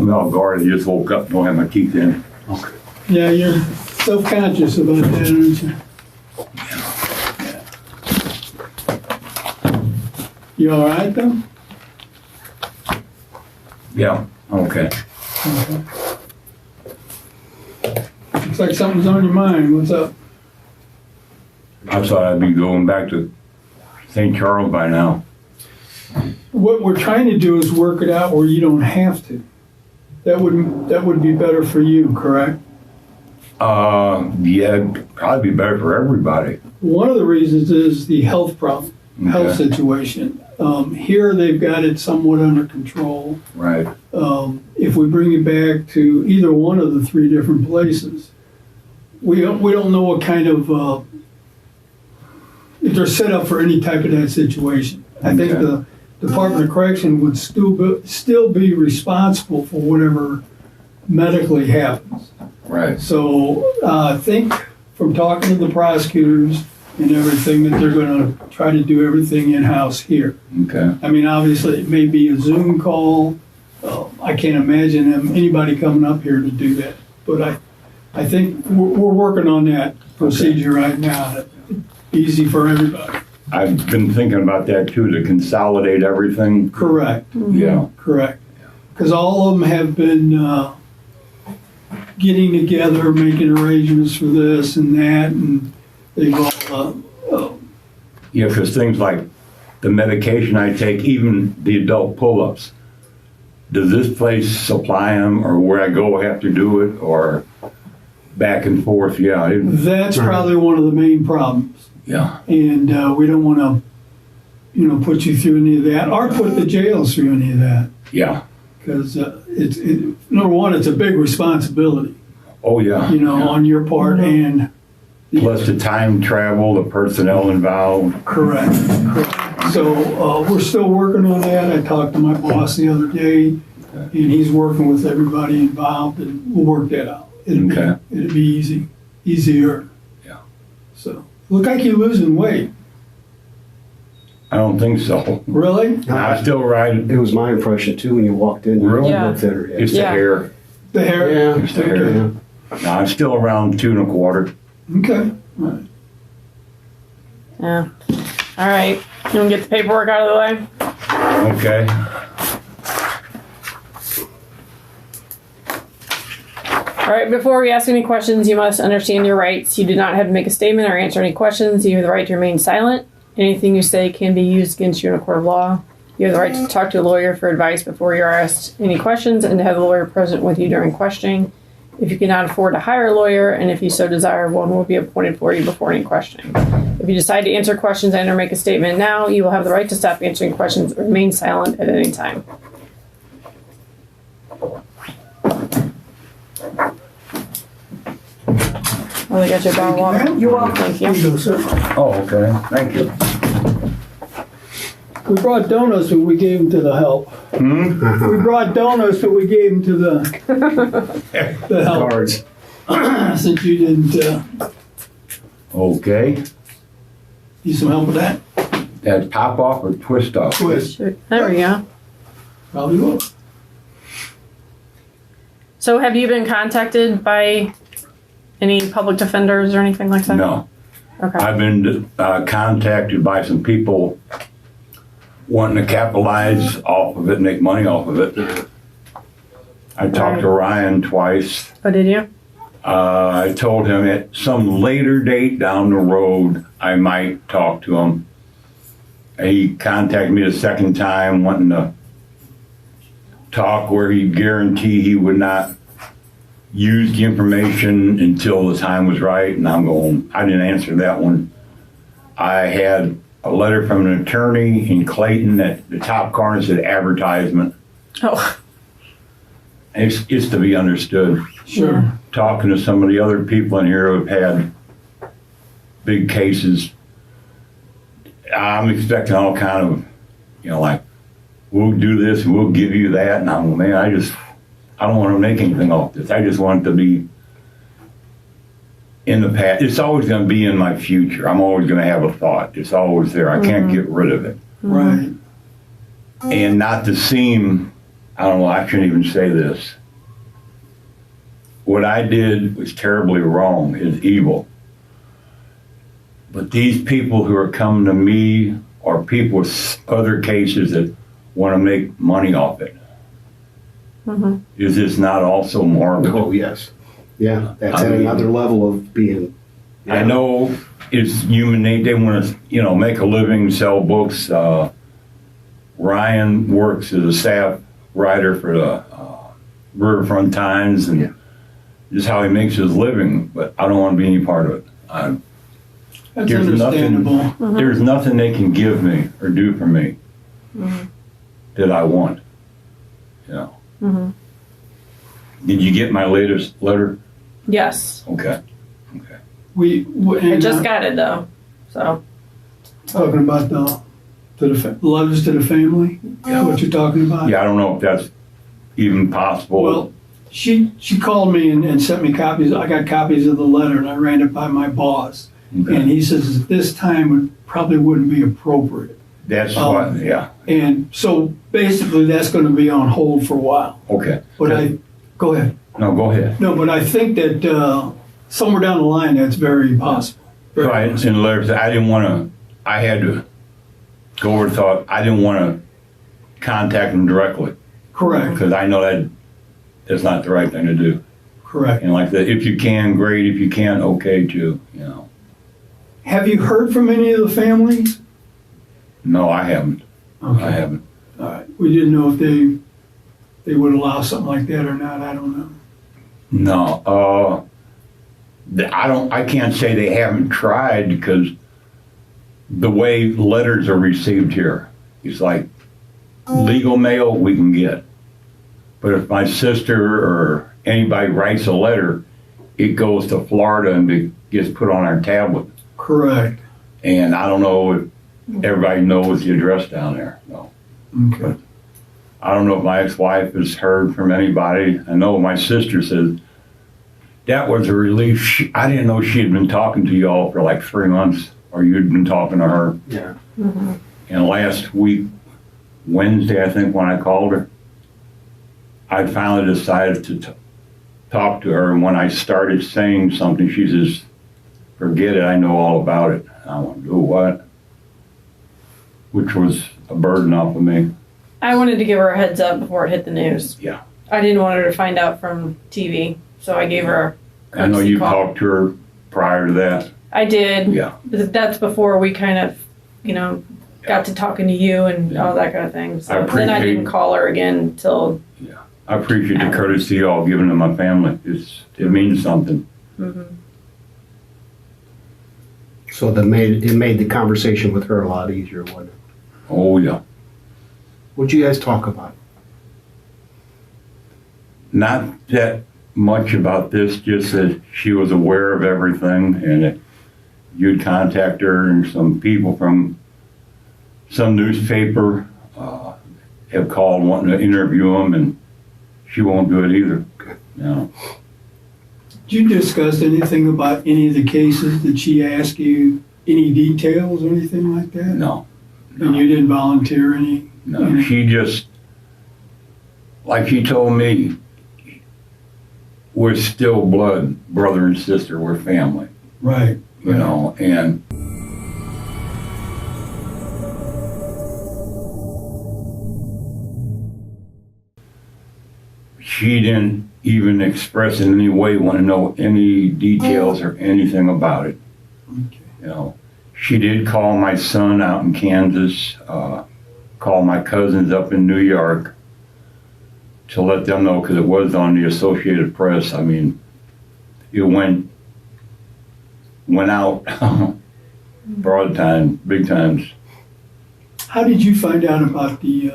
me off guard. I just woke up, don't have my teeth in. Okay. Yeah, you're self-conscious about that, aren't you? Yeah. You all right, though? Yeah, okay. Looks like something's on your mind. What's up? I thought I'd be going back to St. Charles by now. What we're trying to do is work it out where you don't have to. That would be better for you, correct? Yeah, it'd probably be better for everybody. One of the reasons is the health problem, health situation. Here they've got it somewhat under control. Right. If we bring it back to either one of the three different places, we don't know what kind of if they're set up for any type of that situation. I think the Department of Correction would still be responsible for whatever medically happens. Right. So I think from talking to the prosecutors and everything that they're going to try to do everything in-house here. Okay. I mean, obviously it may be a Zoom call. I can't imagine anybody coming up here to do that. But I think we're working on that procedure right now. Easy for everybody. I've been thinking about that too, to consolidate everything. Correct. Mm-hmm. Yeah. Correct. Because all of them have been getting together, making arrangements for this and that, and they've all. Yeah, because things like the medication I take, even the adult pull-ups, does this place supply them, or where I go have to do it, or back and forth? Yeah. That's probably one of the main problems. Yeah. And we don't want to, put you through any of that, or put the jails through any of that. Yeah. Because number one, it's a big responsibility. Oh, yeah. On your part, and plus the time travel, the personnel involved. Correct. So we're still working on that. I talked to my boss the other day, and he's working with everybody involved, and we'll work that out. It'll be easier. Yeah. So look like you're losing weight. I don't think so. Really? No, I still ride. It was my impression too when you walked in. Really? You looked thinner. Yeah. It's the hair. The hair? Yeah. It's the hair. Yeah. No, I'm still around 2 1/4. Okay. All right. Yeah. All right. You want to get the paperwork out of the way? Okay. All right. Before we ask any questions, you must understand your rights. You do not have to make a statement or answer any questions. You have the right to remain silent. Anything you say can be used against you in a court of law. You have the right to talk to a lawyer for advice before you're asked any questions and to have the lawyer present with you during questioning. If you cannot afford to hire a lawyer, and if you so desire, one will be appointed for you before any questioning. If you decide to answer questions and or make a statement now, you will have the right to stop answering questions or remain silent at any time. Oh, they got your bottle of water. You're welcome. Thank you. Here you go, sir. Oh, okay. Thank you. We brought donuts, but we gave them to the help. We brought donuts, but we gave them to the help. Cards. Since you didn't Okay. need some help with that. That pop off or twist off? Twist. There we go. Probably will. So have you been contacted by any public defenders or anything like that? No. Okay. I've been contacted by some people wanting to capitalize off of it, make money off of it. I talked to Ryan twice. Oh, did you? I told him at some later date down the road, I might talk to him. He contacted me the second time wanting to talk where he guaranteed he would not use the information until the time was right. And I'm going, I didn't answer that one. I had a letter from an attorney in Clayton that the top corner said advertisement. Oh. It's to be understood. Sure. Talking to some of the other people in here who've had big cases, I'm expecting all kind of, like, we'll do this and we'll give you that. And I'm, man, I don't want to make anything off this. I just want it to be in the past. It's always going to be in my future. I'm always going to have a thought. It's always there. I can't get rid of it. Right. And not to seem I don't know, I shouldn't even say this. What I did was terribly wrong, is evil. But these people who are coming to me are people with other cases that want to make money off it. Is this not also morbid? Oh, yes. Yeah, that's I at mean- another level of being. I know it's human nature. They want to, make a living, sell books. Ryan works as a staff writer for the Riverfront Times, and this is how he makes his living. But I don't want to be any part of it. That's There's understandable. There's nothing they can give me or do for me that I want. Did you get my latest letter? Yes. Okay. I just got it though. So Talking about the letters to the family? Yeah. What you're talking about? Yeah, I don't know if that's even possible. Well, she called me and sent me copies. I got copies of the letter, and I ran it by my boss. Okay. And he says at this time it probably wouldn't be appropriate. That's what, yeah. And so basically that's going to be on hold for a while. Okay. But go ahead. No, go ahead. No, but I think that somewhere down the line that's very possible. Very Right, possible. and letters, I didn't want to, I had to go over the thought, I didn't want to contact them directly, Correct. because I know that's not the right thing to do. Correct. And like that, if you can, great, if you can't, okay too, Have you heard from any of the families? No, I haven't. Okay. I haven't. All right. We didn't know if they would allow something like that or not. I don't know. No, I can't say they haven't tried, because the way letters are received here, it's like legal mail we can get. But if my sister or anybody writes a letter, it goes to Florida and it gets put on our tablet. Correct. And I don't know if everybody knows the address down there. No. Okay. I don't know if my ex-wife has heard from anybody. I know my sister says that was a relief. I didn't know she had been talking to y'all for like 3 months, or you'd been talking to her. Yeah. And last week, Wednesday, I think, when I called her, I finally decided to talk to her. And when I started saying something, she says, "Forget it, I know all about it." And I went, "Do what?" Which was a burden off of me. I wanted to give her a heads up before it hit the news. Yeah. I didn't want her to find out from TV, so I gave her a I know courtesy you call. talked to her prior to that. I did. Yeah. But that's before we kind of, got to talking to you and Yeah. all that kind of thing. So I then I appreciate- didn't call her again until. I appreciate the courtesy y'all giving to my family. It means something. So it made the conversation with her a lot easier, wasn't it? Oh, yeah. What'd you guys talk about? Not that much about this, just that she was aware of everything, and that you'd contact her, and some people from some newspaper have called wanting to interview them, and she won't do it either. Did you discuss anything about any of the cases? Did she ask you any details or anything like that? No. And you didn't volunteer any? No, she just, like she told me, we're still blood, brother and sister, we're family, Right. and she didn't even express in any way want to know any details or anything about it. Okay. She did call my son out in Kansas, call my cousins up in New York to let them know, because it was on the Associated Press. I mean, it went out broad time, big times. How did you find out about the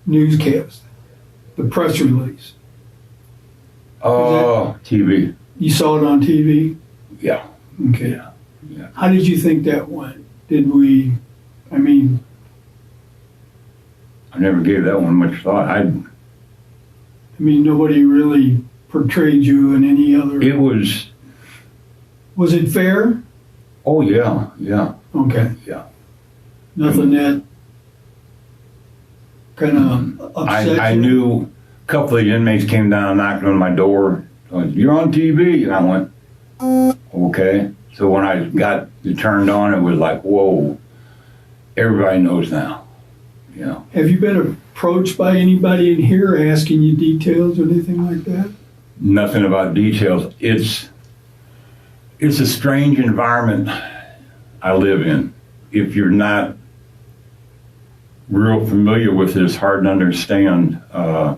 newscast, the press release? TV. You saw it on TV? Yeah. Okay. Yeah. How did you think that went? I never gave that one much thought. Nobody really portrayed you in any other. It was, Was it fair? oh yeah, yeah. Okay. Yeah. Nothing that kind of upset I you? knew a couple of the inmates came down knocking on my door. You're on TV. And I went, okay. So when I got it turned on, it was like, whoa, everybody knows now. You know. Have you been approached by anybody in here asking you details or anything like that? Nothing about details. It's a strange environment I live in. If you're not real familiar with it, it's hard to understand. I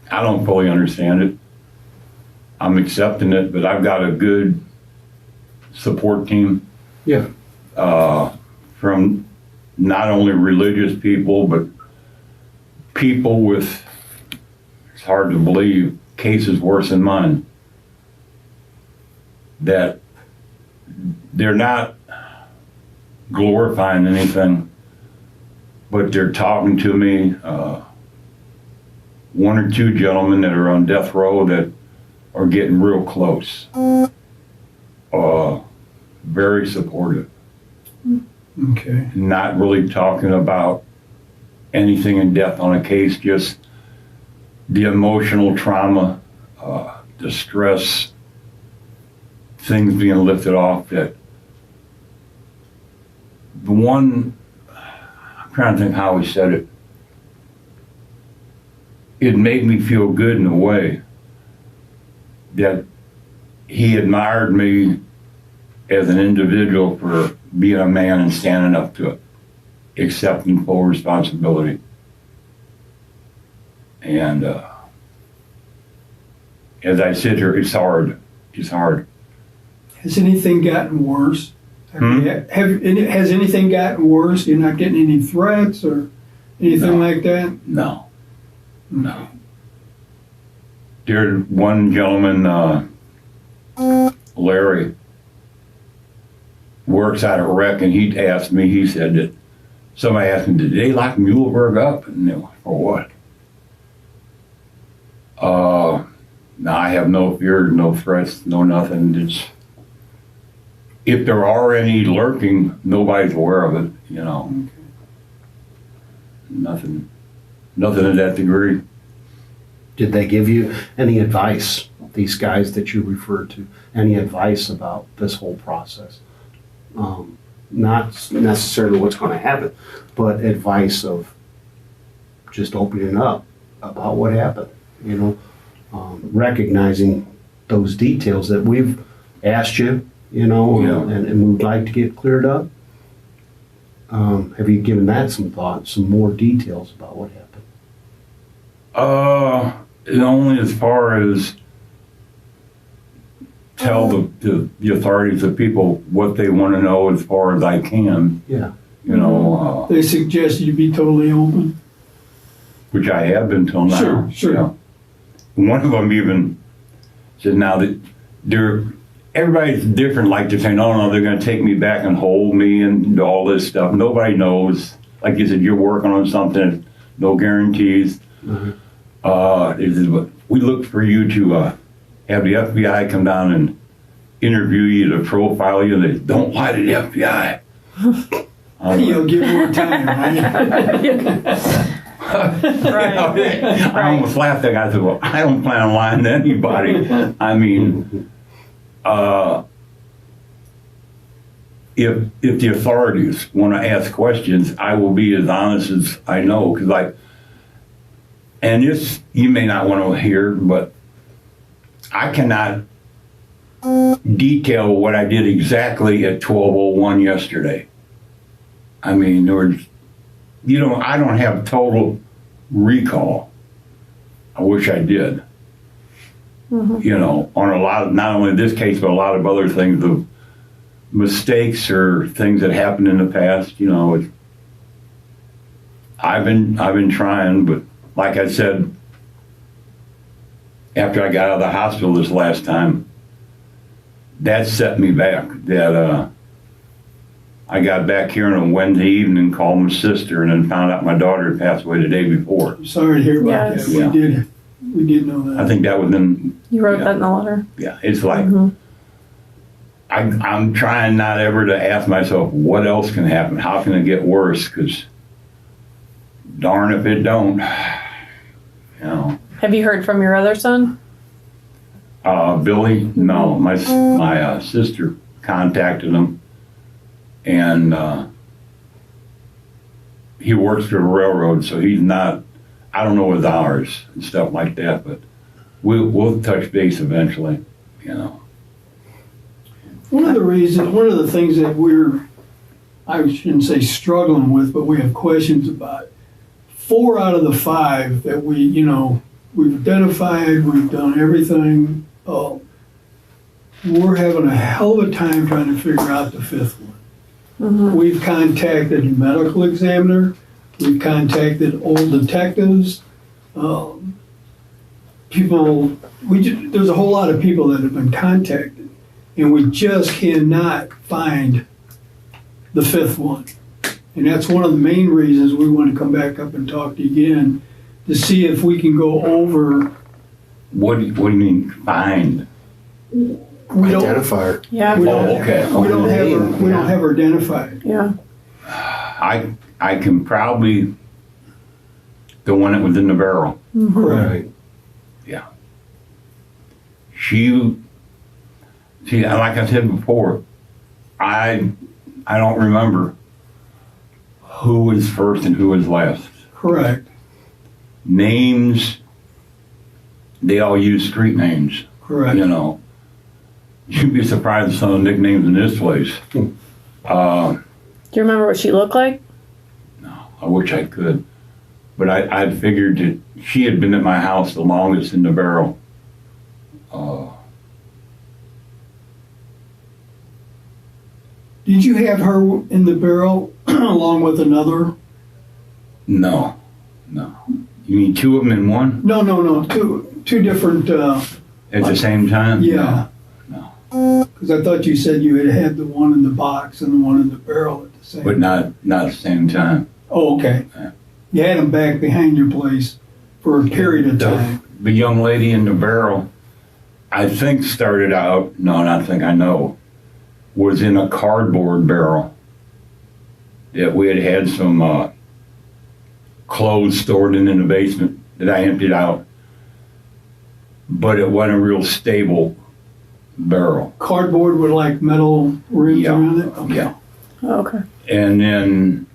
don't fully understand it. I'm accepting it, but I've got a good support team Yeah. from not only religious people, but people with, it's hard to believe, cases worse than mine. That they're not glorifying anything, but they're talking to me. One or two gentlemen that are on death row that are getting real close. Very supportive. Okay. Not really talking about anything in depth on a case, just the emotional trauma, the stress, things being lifted off. That the one, I'm trying to think how he said it. It made me feel good in a way that he admired me as an individual for being a man and standing up to it, accepting full responsibility. And as I sit here, it's hard. It's hard. Has anything gotten worse? Has anything gotten worse? You're not getting any threats or anything like that? No. No. There's one gentleman, Larry, works out of rec, and he asked me, he said that somebody asked him, did they lock Muehlberg up? And they went, for what? No, I have no fear, no threats, no nothing. If there are any lurking, nobody's aware of it, you know. Okay. Nothing to that degree. Did they give you any advice, these guys that you referred to, any advice about this whole process? Not necessarily what's going to happen, but advice of just opening up about what happened, you know, recognizing those details that we've asked you, you know, Yeah. and we'd like to get cleared up. Have you given that some thought, some more details about what happened? Only as far as tell the authorities, the people, what they want to know as far as I can. Yeah. You know, They suggest you be totally open. which I have been till now. Sure. Yeah. One of them even said now that everybody's different, like they're saying, oh no, they're going to take me back and hold me and do all this stuff. Nobody knows. Like you said, you're working on something, no guarantees. Mhm. We look for you to have the FBI come down and interview you, to profile you. They don't lie to the FBI. You'll give more time, Right. I almost laughed. I said, well, I don't plan on lying to anybody. I mean, if the authorities want to ask questions, I will be as honest as I know. Because and this you may not want to hear, but I cannot detail what I did exactly at 12:01 yesterday. I mean, I don't have total recall. I wish I did. Mm-hmm. You know, on a lot of, not only this case, but a lot of other things, the mistakes or things that happened in the past, you know, I've been trying, but like I said, after I got out of the hospital this last time, that set me back. That I got back here on a Wednesday evening, called my sister, and then found out my daughter had passed away the day before. I'm sorry to hear about Yes. that. Yeah. We did know that. I think that was in, You wrote Yeah. that in the letter. yeah, it's like, Mhm. I'm trying not ever to ask myself, what else can happen? How can it get worse? Because darn if it don't. You know, Have you heard from your other son? Billy, no, my sister contacted him, and he works for the railroad, so he's not, I don't know his hours and stuff like that, but we'll touch base eventually, you know. One of the things that I shouldn't say struggling with, but we have questions about, 4 out of the 5 that we've identified, we've done everything, we're having a hell of a time trying to figure out the 5th one. Mm-hmm. We've contacted a medical examiner, we've contacted old detectives, there's a whole lot of people that have been contacted, and we just cannot find the 5th one. And that's one of the main reasons we want to come back up and talk to you again, to see if we can go over. What do you mean find? Identifier. Yeah. We don't, okay. we don't have her identified. Yeah. I can probably the one that was in the barrel. Mm-hmm. Right. Yeah. See, like I said before, I don't remember who was first and who was last. Correct. Names, they all use street names. Correct. You know, you'd be surprised at some of the nicknames in this place. Do you remember what she looked like? No, I wish I could. But I'd figured that she had been at my house the longest in the barrel. Did you have her in the barrel along with another? No. You mean 2 of them in one No. Two different. at the same time? Yeah. No. Because I thought you said you had the one in the box and the one in the barrel at the same. But not at the same time. Oh, okay. Yeah. You had them back behind your place for a period of time. The young lady in the barrel, I think started out, I know, was in a cardboard barrel that we had some clothes stored in the basement that I emptied out. But it wasn't a real stable barrel. Cardboard with like metal rims Yeah. around it? Okay. Yeah. Oh, okay. And then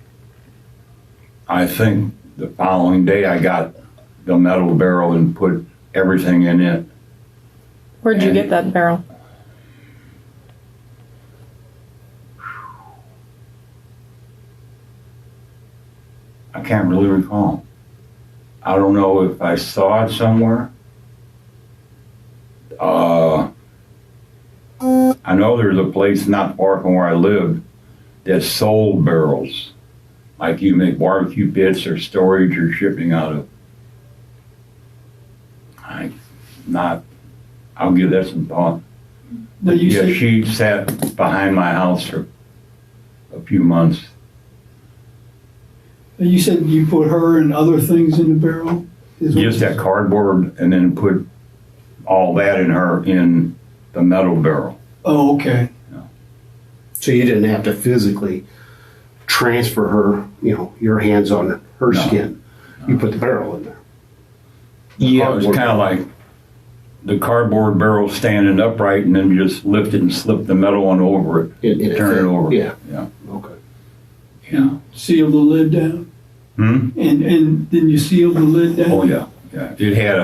I think the following day I got the metal barrel and put everything in it. Where'd you get that barrel? I can't really recall. I don't know if I saw it somewhere. I know there's a place not far from where I lived that sold barrels. Like you make barbecue pits or storage or shipping out of. I'll give that some thought. Now you Yeah, said, she sat behind my house for a few months. you said you put her and other things in the barrel? Is what- Just that cardboard and then put all that in the metal barrel. Oh, okay. So you didn't have to physically transfer her, your hands on her No. skin. You put the barrel in there. Yeah, it was Cardboard kind of like the cardboard barrel standing upright and then you just lift it and slip the metal one over it. In a Turn it fit. over. Yeah. Yeah. Okay. Yeah. Seal the lid down? Hmm? And then you seal the lid down? Oh, yeah. Yeah. It had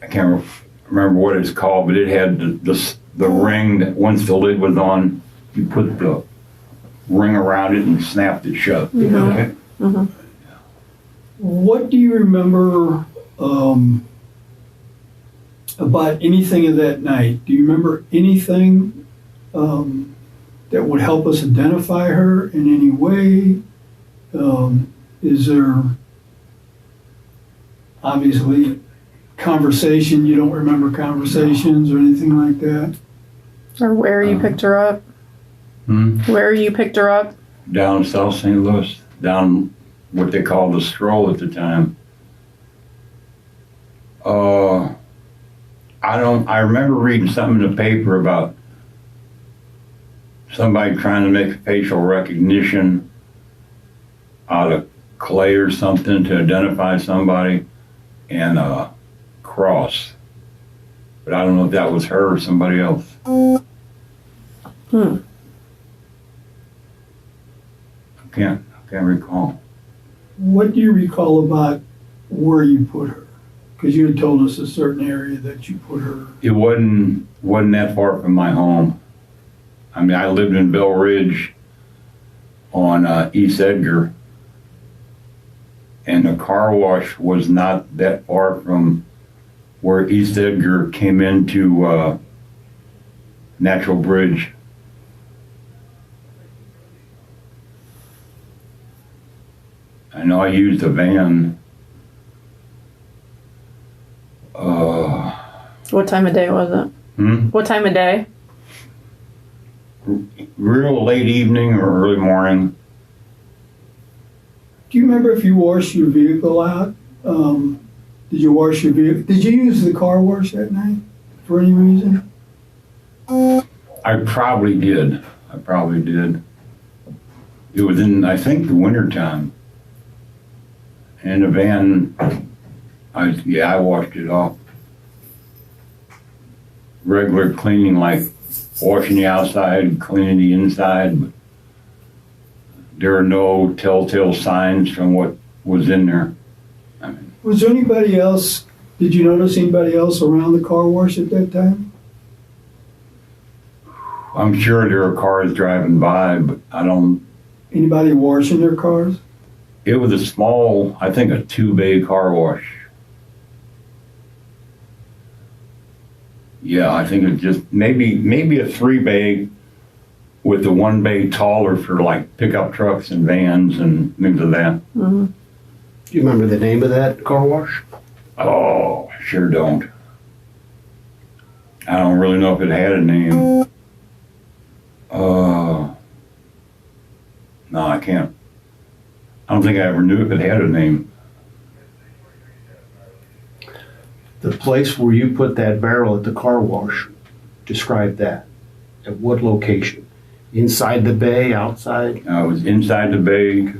I can't remember what it's called, but it had the ring that once the lid was on, you put the ring around it and snapped it shut. Okay? What do you remember about anything of that night? Do you remember anything that would help us identify her in any way? Is there obviously conversation? You don't remember conversations or anything like that? Or where you picked her up? Where you picked her up? Down South St. Louis, down what they called the stroll at the time. I remember reading something in the paper about somebody trying to make facial recognition out of clay or something to identify somebody, and a cross. But I don't know if that was her or somebody else. I can't recall. What do you recall about where you put her? Because you had told us a certain area that you put her. It wasn't that far from my home. I mean, I lived in Bell Ridge on East Edgar, and the car wash was not that far from where East Edgar came into Natural Bridge. I know I used a van. What time of day was it? What time of day? Real late evening or early morning. Do you remember if you washed your vehicle out? Did you wash your vehicle? Did you use the car wash that night for any reason? I probably did. It was in, I think, the winter time. And the van, I washed it off. Regular cleaning, like washing the outside, cleaning the inside. But there are no telltale signs from what was in there. I mean, Was there anybody else? Did you notice anybody else around the car wash at that time? I'm sure there are cars driving by, but I don't. Anybody washing their cars? It was a small, I think, a 2-bay car wash. Yeah, I think it's just maybe a 3-bay with the 1-bay taller for like pickup trucks and vans and things of that. Do you remember the name of that car wash? Oh, I sure don't. I don't really know if it had a name. No, I can't. I don't think I ever knew if it had a name. The place where you put that barrel at the car wash, describe that. At what location? Inside the bay, outside? I was inside the bay,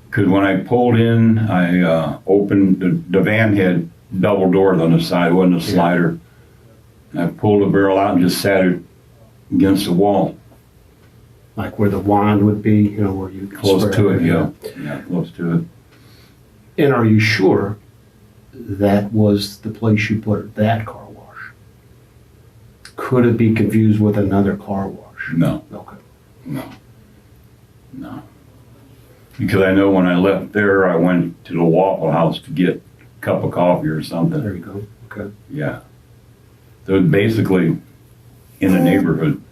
because when I pulled in, I opened, the van had double doors on the side, it wasn't a slider. And I pulled the barrel out and just sat it against the wall. Like where the wand would be, you know, where you Close spray to it, everything. yeah, close to it. And are you sure that was the place you put it, that car wash? Could it be confused with another car wash? No, Okay. no. Because I know when I left there, I went to the Waffle House to get a cup of coffee or something. There you go. Okay. Yeah. So it's basically in the neighborhood.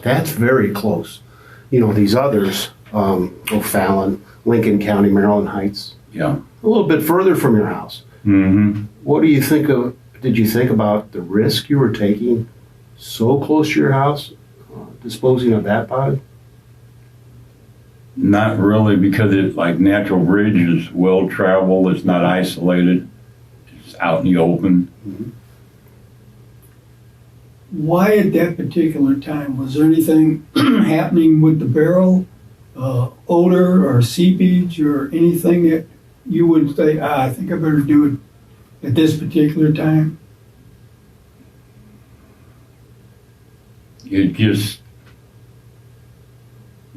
That's very close. You know, these others, O'Fallon, Lincoln County, Maryland Heights, Yeah. a little bit further from your house. Mm-hmm. What do you think of, did you think about the risk you were taking so close to your house, disposing of that body? Not really, because it, like Natural Bridge is well traveled, it's not isolated, it's out in the open. Why at that particular time? Was there anything happening with the barrel, odor or seepage or anything that you would say, I think I better do it at this particular time? It just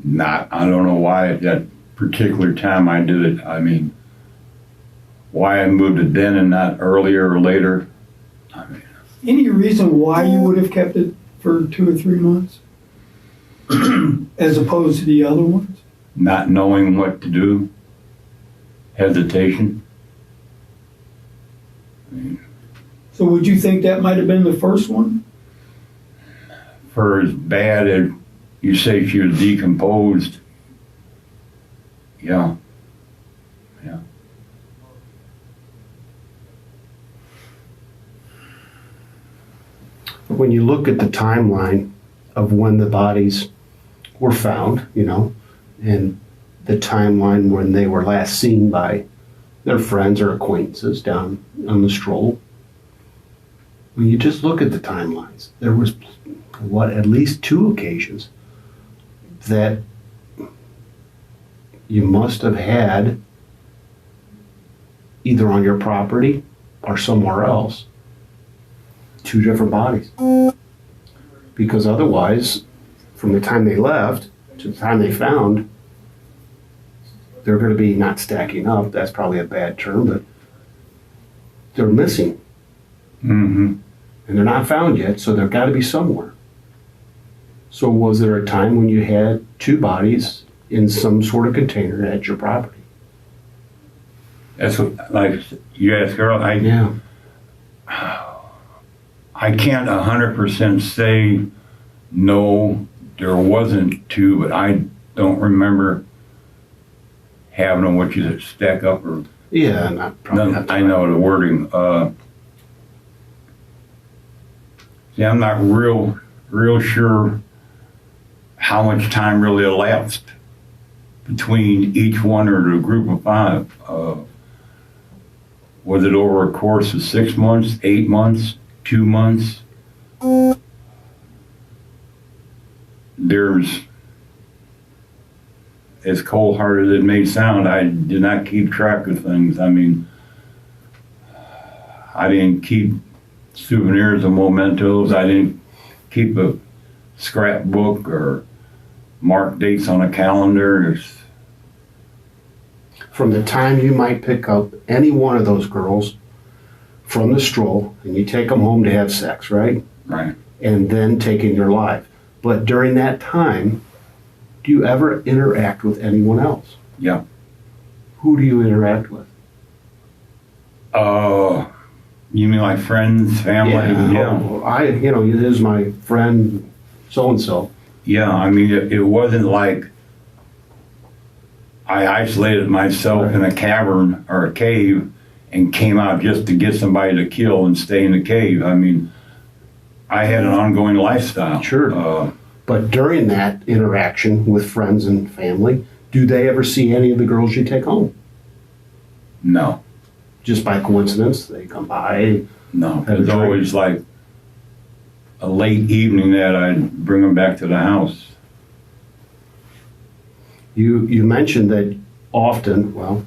not, I don't know why at that particular time I did it. I mean, why I moved it then and not earlier or later. I mean, Any reason why you would have kept it for 2 or 3 months as opposed to the other ones? not knowing what to do, hesitation. I mean, So would you think that might have been the first one? for as bad as you say she was decomposed, yeah. When you look at the timeline of when the bodies were found, you know, and the timeline when they were last seen by their friends or acquaintances down on the stroll, when you just look at the timelines, there was, at least 2 occasions that you must have had either on your property or somewhere else 2 different bodies. Because otherwise, from the time they left to the time they found, they're going to be not stacking up. That's probably a bad term, but they're missing. Mm-hmm. And they're not found yet, so they've got to be somewhere. So was there a time when you had 2 bodies in some sort of container at your property? That's what, like you asked Earl, Yeah. I can't 100% say no, there wasn't 2, but I don't remember having them, what you said, stack up or. Yeah, not probably not. I know the wording. See, I'm not real sure how much time really elapsed between each one or the group of 5. Was it over a course of 6 months, 8 months, 2 months? There's, as cold-hearted as it may sound, I did not keep track of things. I mean, I didn't keep souvenirs or mementos. I didn't keep a scrapbook or mark dates on a calendar. From the time you might pick up any one of those girls from the stroll and you take them home to have sex, right? Right. And then taking their life. But during that time, do you ever interact with anyone else? Yeah. Who do you interact with? You mean like friends, family? Yeah. Oh, this is my friend so-and-so. Yeah, I mean, it wasn't like I isolated myself in a cavern or a cave and came out just to get somebody to kill and stay in the cave. I mean, I had an ongoing lifestyle. Sure. But during that interaction with friends and family, do they ever see any of the girls you take home? No. Just by coincidence, they come by. No. Have a It's drink. always like a late evening that I'd bring them back to the house. You mentioned that often, well,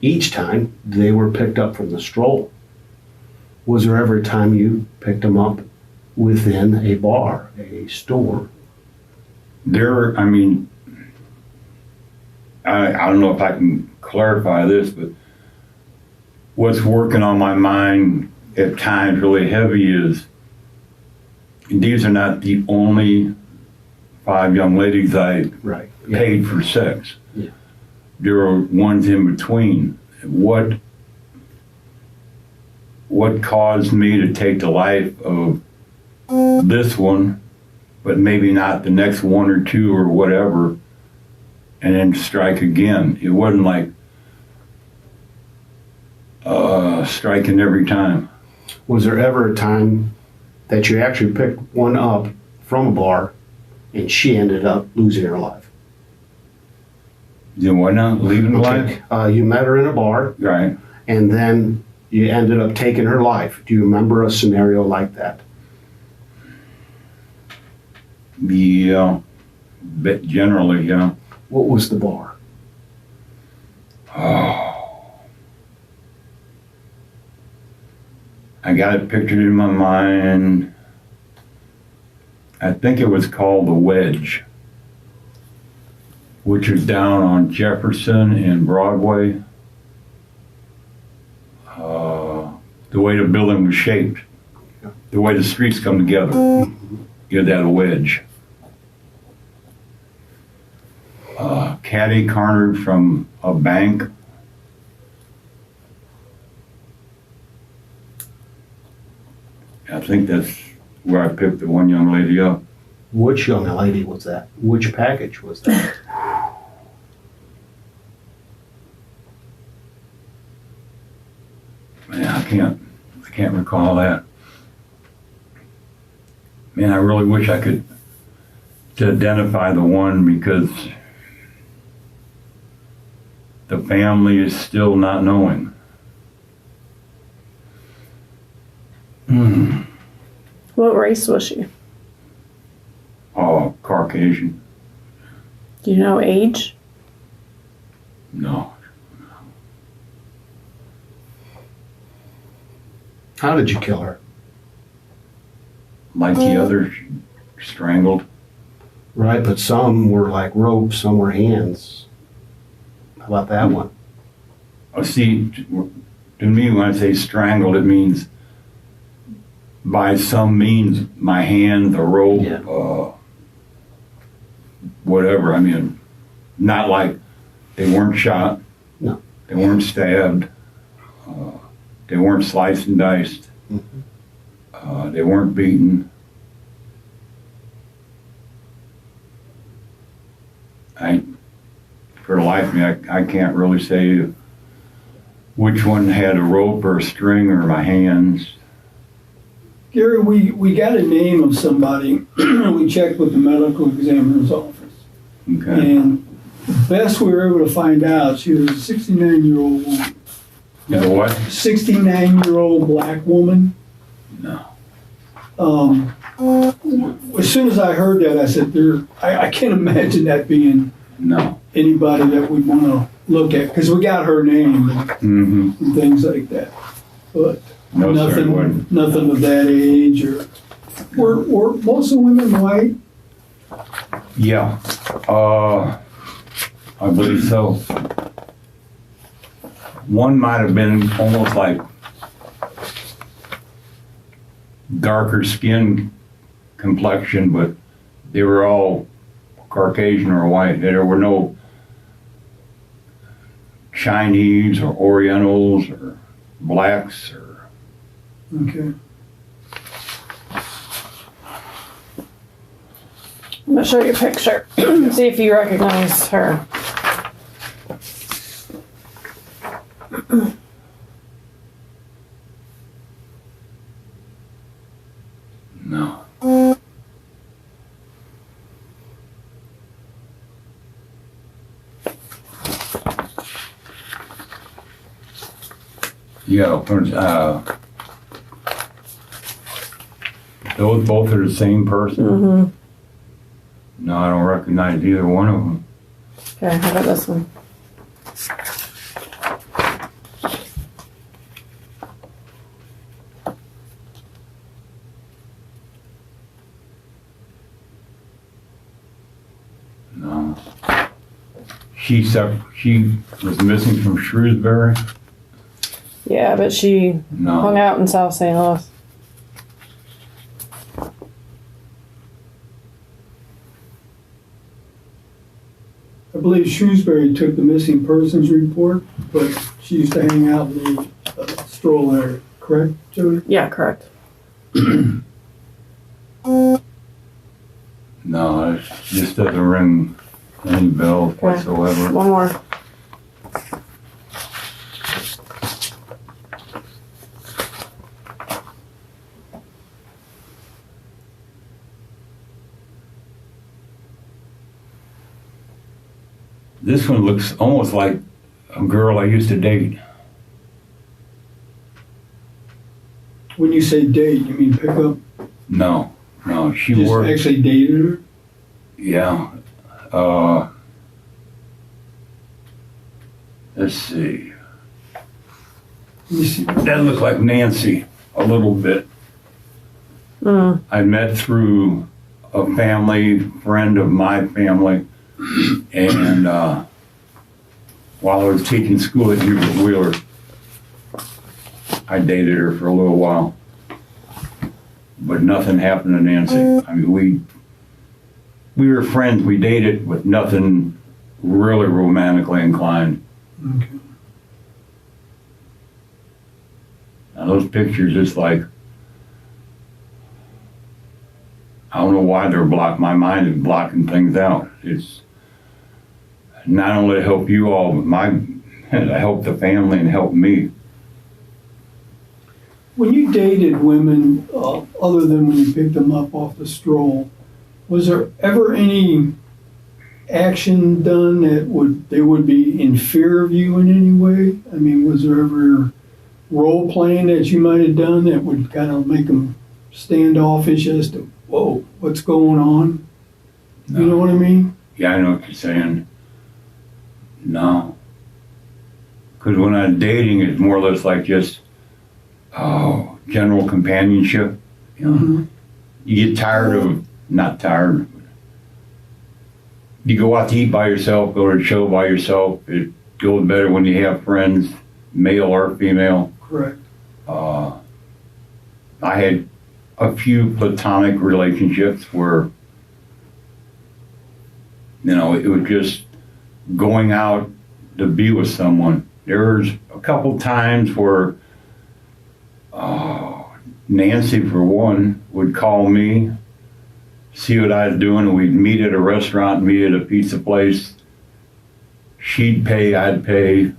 each time they were picked up from the stroll. Was there ever a time you picked them up within a bar, a store? I mean, I don't know if I can clarify this, but what's working on my mind at times really heavy is these are not the only 5 young ladies I Right. paid for sex. Yeah. There are ones in between. What caused me to take the life of this one, but maybe not the next 1 or 2 or whatever, and then strike again? It wasn't like striking every time. Was there ever a time that you actually picked one up from a bar and she ended up losing her life? Then why not leaving the life? You met her in a bar Right. and then you ended up taking her life. Do you remember a scenario like that? Yeah. But generally, yeah. What was the bar? I got it pictured in my mind. I think it was called the Wedge, which is down on Jefferson and Broadway. The way the building was shaped, the way the streets come together, give that a wedge. Caddy cornered from a bank. I think that's where I picked the one young lady up. Which young lady was that? Which package was that? Man, I can't recall that. Man, I really wish I could to identify the one, because the family is still not knowing. What race was she? Oh, Caucasian. Do you know age? No. How did you kill her? Like the other, strangled. Right, but some were like ropes, some were hands. How about that one? Oh, see, to me, when I say strangled, it means by some means, my hand, the rope, Yeah. Whatever. I mean, not like they weren't shot. No. They weren't stabbed. They weren't sliced and diced. They weren't beaten. For the life of me, I can't really say which one had a rope or a string or my hands. Gary, we got a name of somebody. We checked with the medical examiner's office. Okay. And the best we were able to find out, she was a 69-year-old woman. You know what? 69-year-old black woman. No. As soon as I heard that, I said, I can't imagine that being No. anybody that we'd want to look at, because we got her name Mm-hmm. and things like that. But No, sir, it wouldn't. nothing of that age. Or were most of the women white? Yeah. I believe so. One might have been almost like darker skin complexion, but they were all Caucasian or white. There were no Chinese or Orientals or blacks or. Okay. I'm gonna show you a picture. See if you recognize her. No. Yeah, those both are the same person? Mm-hmm. No, I don't recognize either one of them. Okay, how about this one? No. She was missing from Shrewsbury? Yeah, but she hung No. out in South St. Louis. I believe Shrewsbury took the missing persons report, but she used to hang out in the stroll area, correct, Jody? Yeah, correct. No, it just doesn't ring any bells whatsoever. One more. This one looks almost like a girl I used to date. When you say date, you mean pick up? No, she Just wore. actually dated her? Yeah. Let's see. Let me see. That looked like Nancy a little bit. Mm. I met through a family friend of my family, and while I was teaching school at Hubert Wheeler, I dated her for a little while, but nothing happened to Nancy. I mean, we were friends. We dated, but nothing really romantically inclined. Okay. Now those pictures, it's like, I don't know why they're blocked. My mind is blocking things out. It's not only to help you all, but to help the family and help me. When you dated women, other than when you picked them up off the stroll, was there ever any action done that they would be in fear of you in any way? I mean, was there ever role playing that you might have done that would kind of make them standoffish as to, whoa, what's going on? No. You know what I mean? Yeah, I know what you're saying. No. Because when I'm dating, it's more or less like just general companionship. You know, you get tired of, not tired. You go out to eat by yourself, go to a show by yourself. It goes better when you have friends, male or female. Correct. I had a few platonic relationships where, you know, it was just going out to be with someone. There was a couple times where Nancy, for one, would call me, see what I was doing, and we'd meet at a restaurant, meet at a pizza place. She'd pay, I'd pay.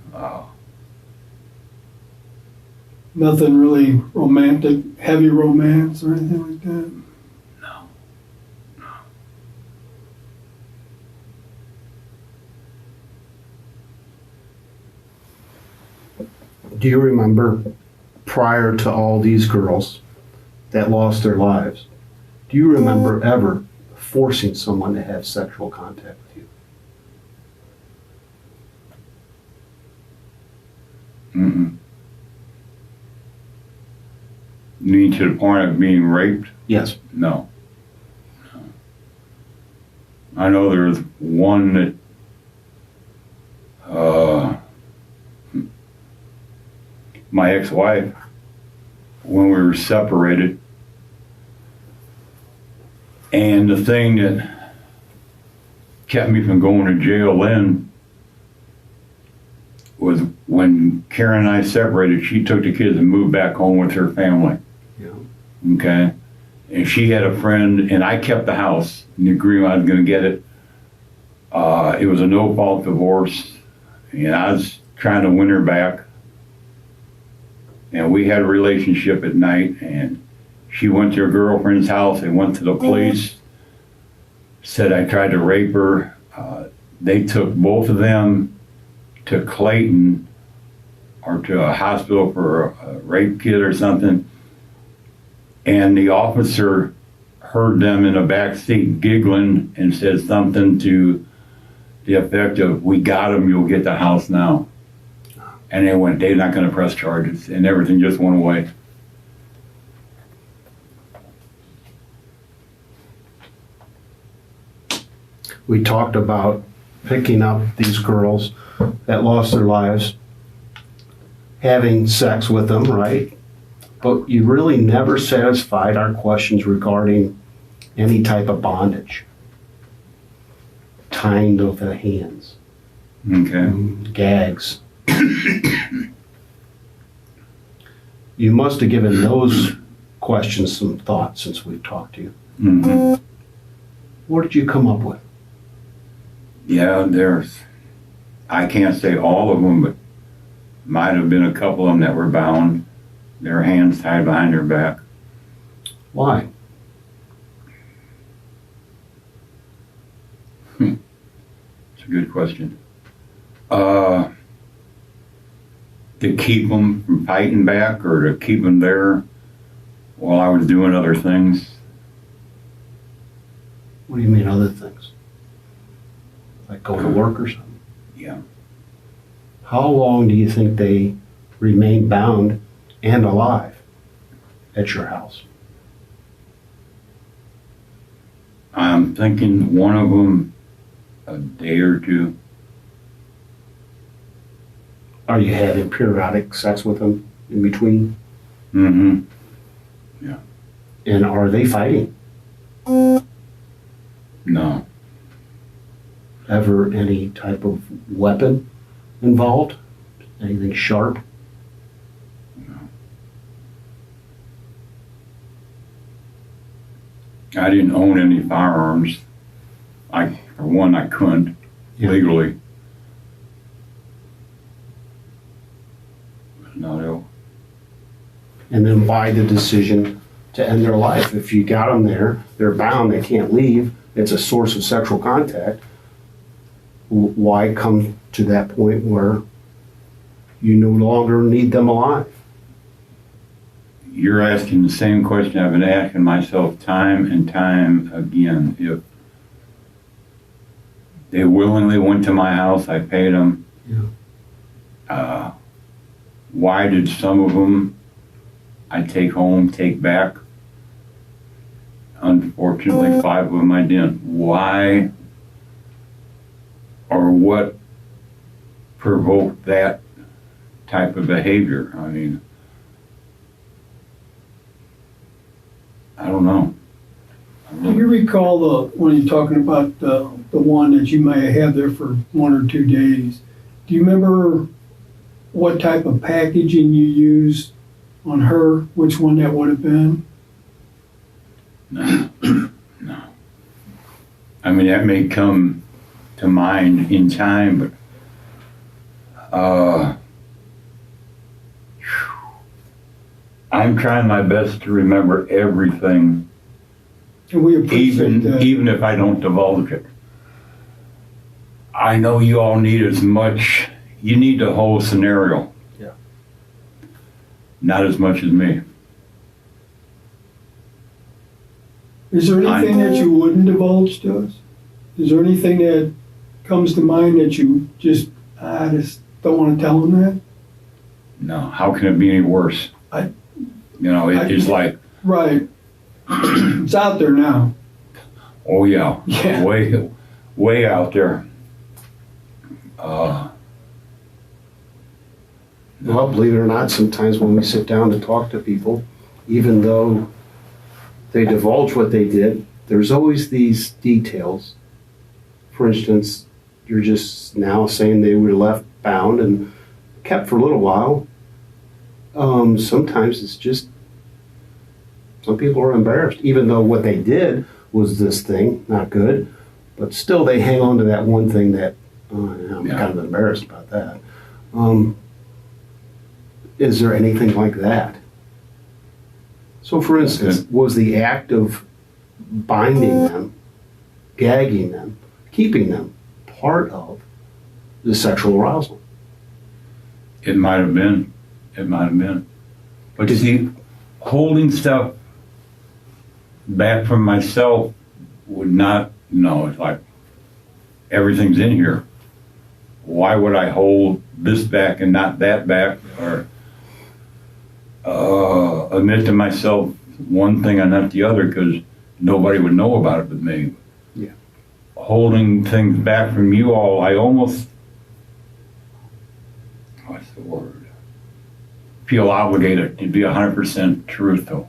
Nothing really romantic, heavy romance or anything like that. No. Do you remember, prior to all these girls that lost their lives, do you remember ever forcing someone to have sexual contact with you? Mm-mm. You mean to the point of being raped? Yes. No. I know there's one that my ex-wife, when we were separated, and the thing that kept me from going to jail then was when Karen and I separated, she took the kids and moved back home with her family. Yeah. Okay? And she had a friend, and I kept the house in the agreement I was going to get it. It was a no-fault divorce, and I was trying to win her back. And we had a relationship at night, and she went to her girlfriend's house and went to the police, said I tried to rape her. They took both of them to Clayton or to a hospital for a rape kit or something. And the officer heard them in the back seat giggling and said something to the effect of, "We got him, you'll get the house now." And they went, "They're not going to press charges," and everything just went away. We talked about picking up these girls that lost their lives, having sex with them, right? But you really never satisfied our questions regarding any type of bondage, tying of the hands, Okay. gags. You must have given those questions some thought since we've talked to you. Hmm. What did you come up with? Yeah, I can't say all of them, but might have been a couple of them that were bound, their hands tied behind their back. Why? It's a good question. To keep them from fighting back, or to keep them there while I was doing other things. What do you mean other things? Like go to work or something? Yeah. How long do you think they remained bound and alive at your house? I'm thinking one of them a day or two. Are you having periodic sex with them in between? Mm-hmm. And are they fighting? No. Ever any type of weapon involved? Anything sharp? I didn't own any firearms. For one, I couldn't legally. Not ill. And then why the decision to end their life? If you got them there, they're bound, they can't leave, it's a source of sexual contact. Why come to that point where you no longer need them alive? You're asking the same question I've been asking myself time and time again. If they willingly went to my house, I paid them. Yeah. why did some of them I take home, take back? Unfortunately, 5 of them I didn't. Why or what provoked that type of behavior? I mean, I don't know. Do you recall when you're talking about the one that you may have had there for 1 or 2 days? Do you remember what type of packaging you used on her? Which one that would have been? No, no. I mean, that may come to mind in time, but I'm trying my best to remember everything, And we appreciate that. even if I don't divulge it. I know you all need as much. You need the whole scenario. Yeah. Not as much as me. Is there anything that you wouldn't divulge to us? Is there anything that comes to mind that you just don't want to tell them that? No. How can it be any worse? It's like, Right. It's out there now. oh yeah, Yeah. way out there. Well, believe it or not, sometimes when we sit down to talk to people, even though they divulge what they did, there's always these details. For instance, you're just now saying they were left bound and kept for a little while. Sometimes it's just, some people are embarrassed, even though what they did was this thing, not good, but still they hang on to that one thing that, I'm Yeah. kind of embarrassed about that. Is there anything like that? So for instance, was the act of binding them, gagging them, keeping them part of the sexual arousal? It might have been. It might have been. But you see, holding stuff back from myself would not, no, it's like everything's in here. Why would I hold this back and not that back, or admit to myself one thing and not the other, because nobody would know about it but me. Yeah. Holding things back from you all, I almost, what's the word? Feel obligated to be 100% truthful.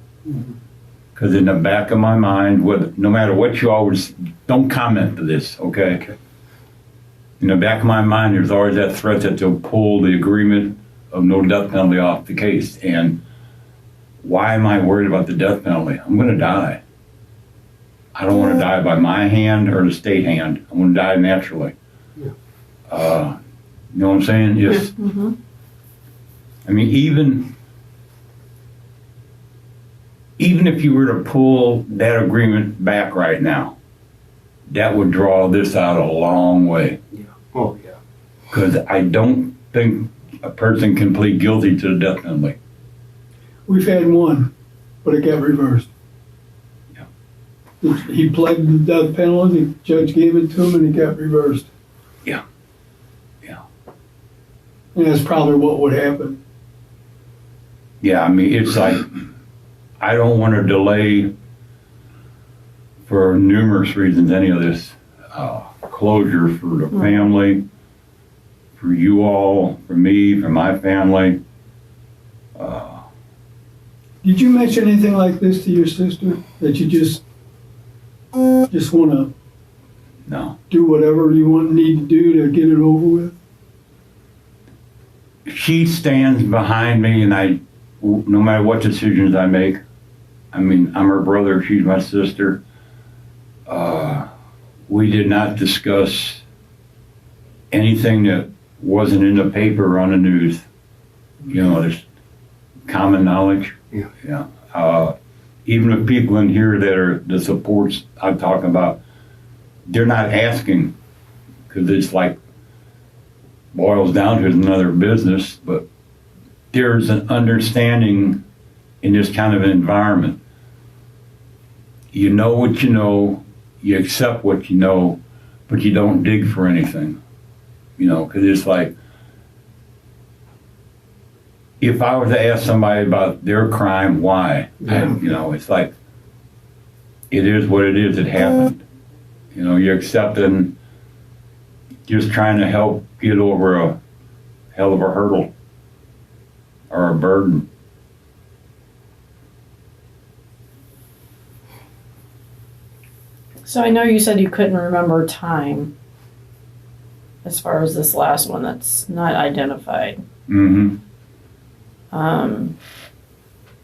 Because in the back of my mind, no matter what you always, don't comment to this, okay? In the back of my mind, there's always that threat that they'll pull the agreement of no death penalty off the case. And why am I worried about the death penalty? I'm going to die. I don't want to die by my hand or the state hand. I want to die naturally. Yeah. You know what I'm saying? Just, I mean, even if you were to pull that agreement back right now, that would draw this out a long way. Yeah. Oh, yeah. Because I don't think a person can plead guilty to the death penalty. We've had one, but it got reversed. Yeah. He pled the death penalty, the judge gave it to him, and it got reversed. Yeah. Yeah. And that's probably what would happen. Yeah, I mean, it's like, I don't want to delay for numerous reasons any of this. Closure for the family, for you all, for me, for my family. Did you mention anything like this to your sister? That you just want to No. do whatever you need to do to get it over with? She stands behind me, and no matter what decisions I make, I mean, I'm her brother, she's my sister. We did not discuss anything that wasn't in the paper or on the news. You know, there's common knowledge. Yeah. Yeah. Even the people in here that are the supports I'm talking about, they're not asking, because it's like boils down to another business, but there's an understanding in this kind of an environment. You know what you know, you accept what you know, but you don't dig for anything. You know, because it's like, if I was to ask somebody about their crime, why? Yeah. You know, it's like, it is what it is, it happened. You know, you're accepting, just trying to help get over a hell of a hurdle or a burden. So I know you said you couldn't remember time as far as this last one that's not identified. Mm-hmm.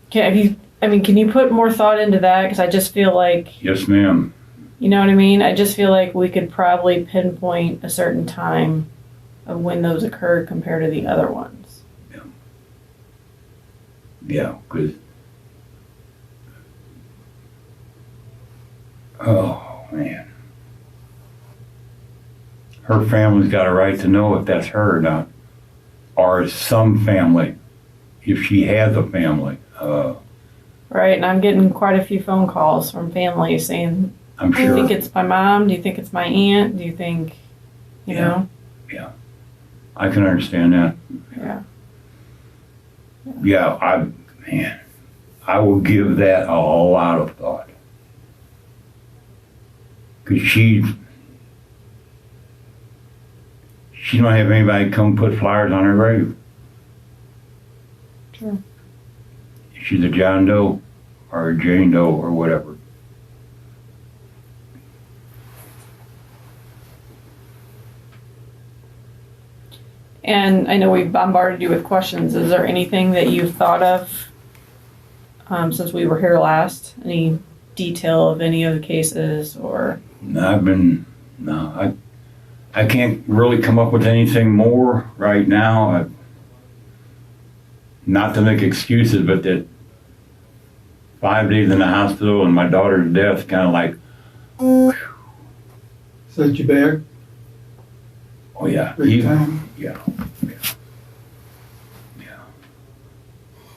Can you put more thought into that? Because I just feel like, Yes, ma'am. you know what I mean? I just feel like we could probably pinpoint a certain time of when those occurred compared to the other ones. Yeah, because, oh, man. Her family's got a right to know if that's her or not. Or some family, if she has a family. Right, and I'm getting quite a few phone calls from families saying, I'm do you sure. think it's my mom? Do you think it's my aunt? Do you think, you Yeah. know? I can understand that. Yeah. Yeah, I will give that a lot of thought. Because she don't have anybody come put flowers on her grave. Sure. She's a John Doe or a Jane Doe or whatever. And I know we've bombarded you with questions. Is there anything that you've thought of since we were here last? Any detail of any of the cases or? I can't really come up with anything more right now. Not to make excuses, but that 5 days in the hospital and my daughter's death kind of like, Set you back oh yeah, big time. yeah.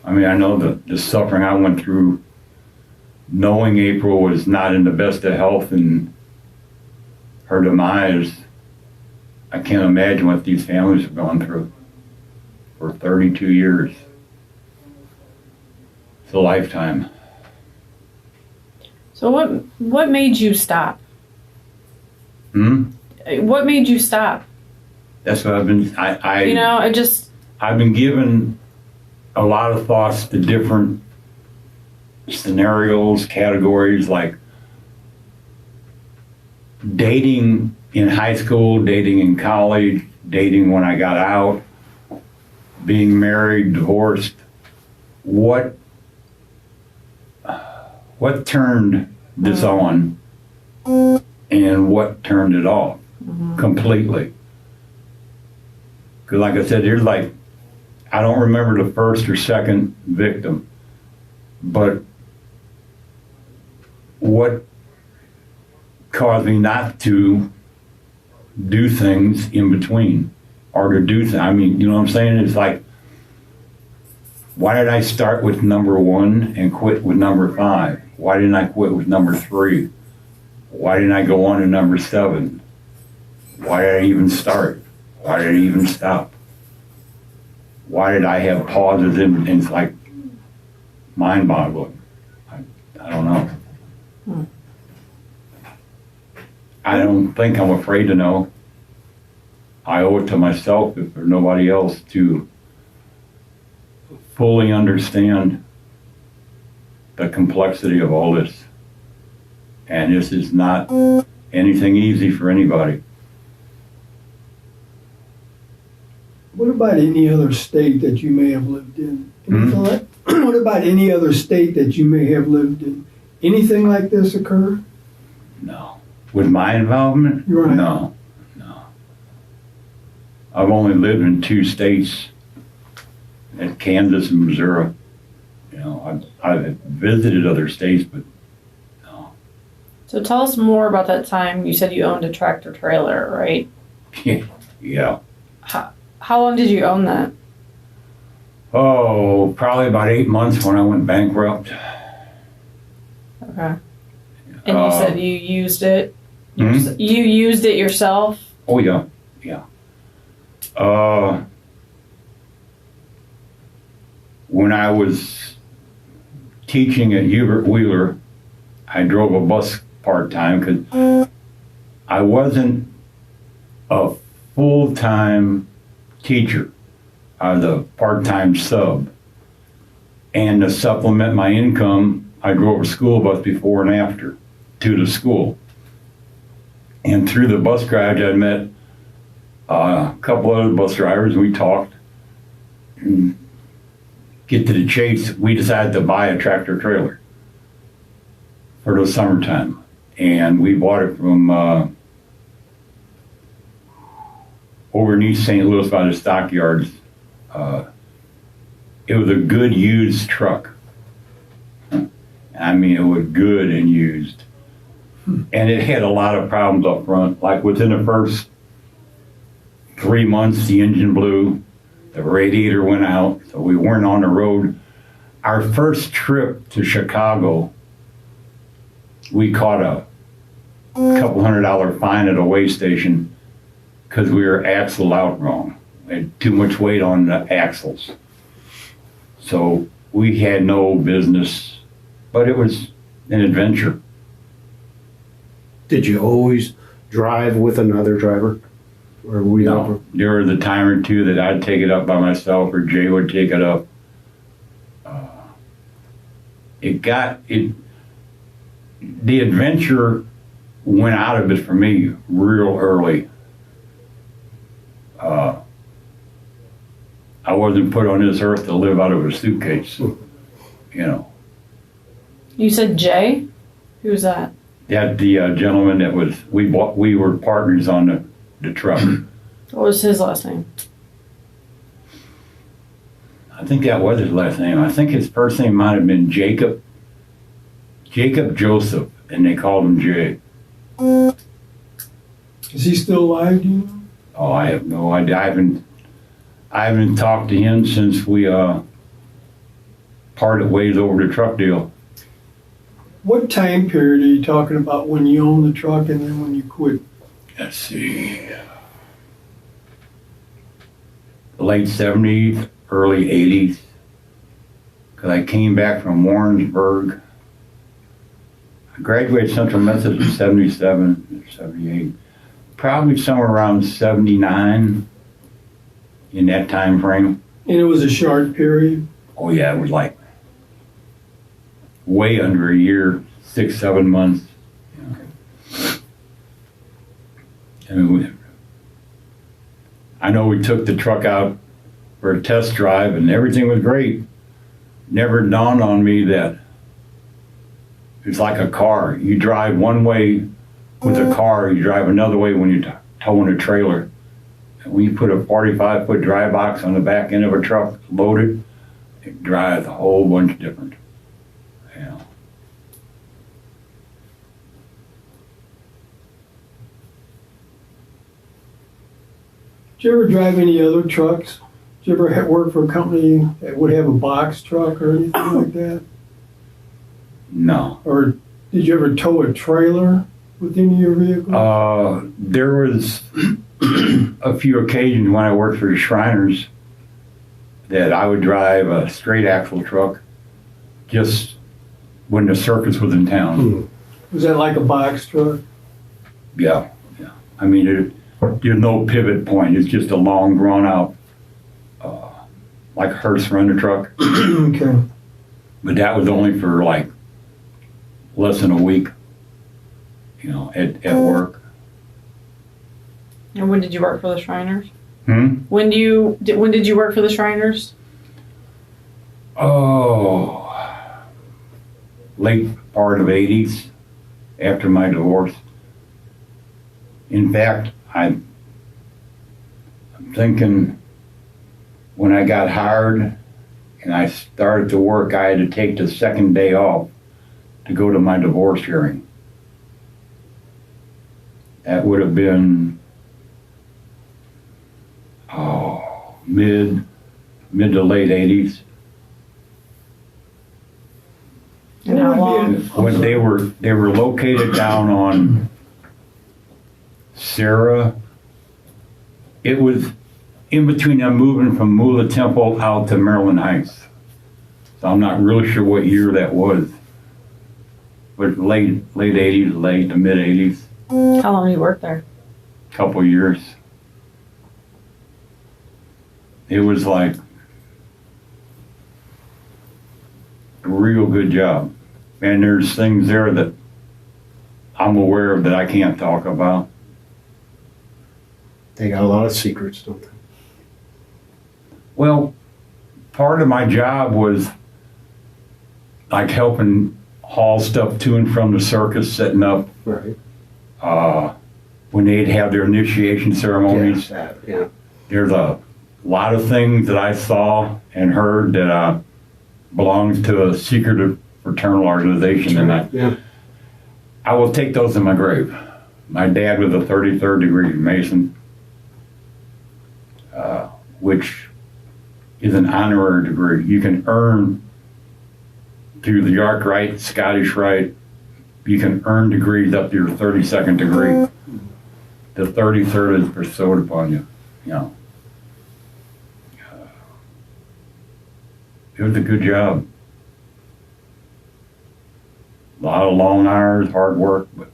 I mean, I know the suffering I went through, knowing April was not in the best of health and her demise. I can't imagine what these families have gone through for 32 years. It's a lifetime. So what made you stop? What made you stop? That's what I've been. I've been given a lot of thoughts to different scenarios, categories, like dating in high school, dating in college, dating when I got out, being married, divorced. What turned this on and what turned it off completely? Because like I said, here's like, I don't remember the first or second victim, but what caused me not to do things in between or to do things? I mean, you know what I'm saying? It's like, why did I start with number 1 and quit with number 5? Why didn't I quit with number 3? Why didn't I go on to number 7? Why did I even start? Why did I even stop? Why did I have pauses and it's like mind-boggling? I don't know. I don't think I'm afraid to know. I owe it to myself, if there's nobody else, to fully understand the complexity of all this. And this is not anything easy for anybody. What about any other state that you may have lived in? Anything like, what about any other state that you may have lived in? Anything like this occur? No. With my involvement? Right. No. I've only lived in 2 states, at Kansas and Missouri. You know, I've visited other states, but no. So tell us more about that time. You said you owned a tractor trailer, right? Yeah. How long did you own that? Oh, probably about 8 months when I went bankrupt. Okay. And you said you used it. You used it yourself. Oh yeah. when I was teaching at Hubert Wheeler, I drove a bus part-time because I wasn't a full-time teacher. I was a part-time sub. And to supplement my income, I drove a school bus before and after to the school. And through the bus garage, I met a couple other bus drivers. We talked. And get to the chase, we decided to buy a tractor trailer for the summertime. And we bought it from over in East St. Louis by the stockyards. It was a good used truck. I mean, it was good and used. And it had a lot of problems up front. Like within the first 3 months, the engine blew, the radiator went out, so we weren't on the road. Our first trip to Chicago, we caught a couple $100 fine at a weigh station because we were axle out wrong. We had too much weight on the axles. So we had no business, but it was an adventure. Did you always drive with another driver? Or were you ever? No, there was a time or two that I'd take it up by myself or Jay would take it up. The adventure went out of it for me real early. I wasn't put on this earth to live out of a suitcase, you know. You said Jay? Who's that? That the gentleman that was, we were partners on the truck. What was his last name? I think that was his last name. I think his first name might have been Jacob Joseph, and they called him Jay. Is he still alive, do you know? Oh, I have no idea. I haven't talked to him since we parted ways over the truck deal. What time period are you talking about when you owned the truck and then when you quit? Let's see. Late 70s, early 80s. Because I came back from Warrensburg. I graduated Central Methodist in 77, 78. Probably somewhere around 79 in that time frame. And it was a short period? Oh yeah, it was like way under a year, 6-7 months. I know we took the truck out for a test drive and everything was great. Never dawned on me that it's like a car. You drive one way with a car, you drive another way when you're towing a trailer. And when you put a 45-foot dry box on the back end of a truck loaded, it drives a whole bunch different. Yeah. Did you ever drive any other trucks? Did you ever work for a company that would have a box truck or anything like that? No. Or did you ever tow a trailer with any of your vehicles? There was a few occasions when I worked for the Shriners that I would drive a straight axle truck just when the circus was in town. Was that like a box truck? Yeah. I mean, there's no pivot point. It's just a long, drawn out, like a hearse runner truck. Okay. But that was only for like less than a week, you know, at work. And when did you work for the Shriners? When did you work for the Shriners? Oh, late part of 80s, after my divorce. In fact, I'm thinking when I got hired and I started to work, I had to take the second day off to go to my divorce hearing. That would have been mid to late 80s. And how long? When they were located down on Sarah. It was in between them moving from Moolah Temple out to Maryland Heights. So I'm not really sure what year that was. But late 80s, late to mid 80s, How long did you work there? couple years. It was like a real good job. And there's things there that I'm aware of that I can't talk about. They got a lot of secrets, don't they? Well, part of my job was like helping haul stuff to and from the circus, setting up Right. when they'd have their initiation ceremonies. Yeah. There's a lot of things that I saw and heard that belongs to a secretive fraternal organization, and Yeah. I will take those in my grave. My dad was a 33rd degree Mason, which is an honorary degree. You can earn through the York Rite, Scottish Rite, you can earn degrees up to your 32nd degree. The 33rd is bestowed upon you, you know. It was a good job. A lot of long hours, hard work, but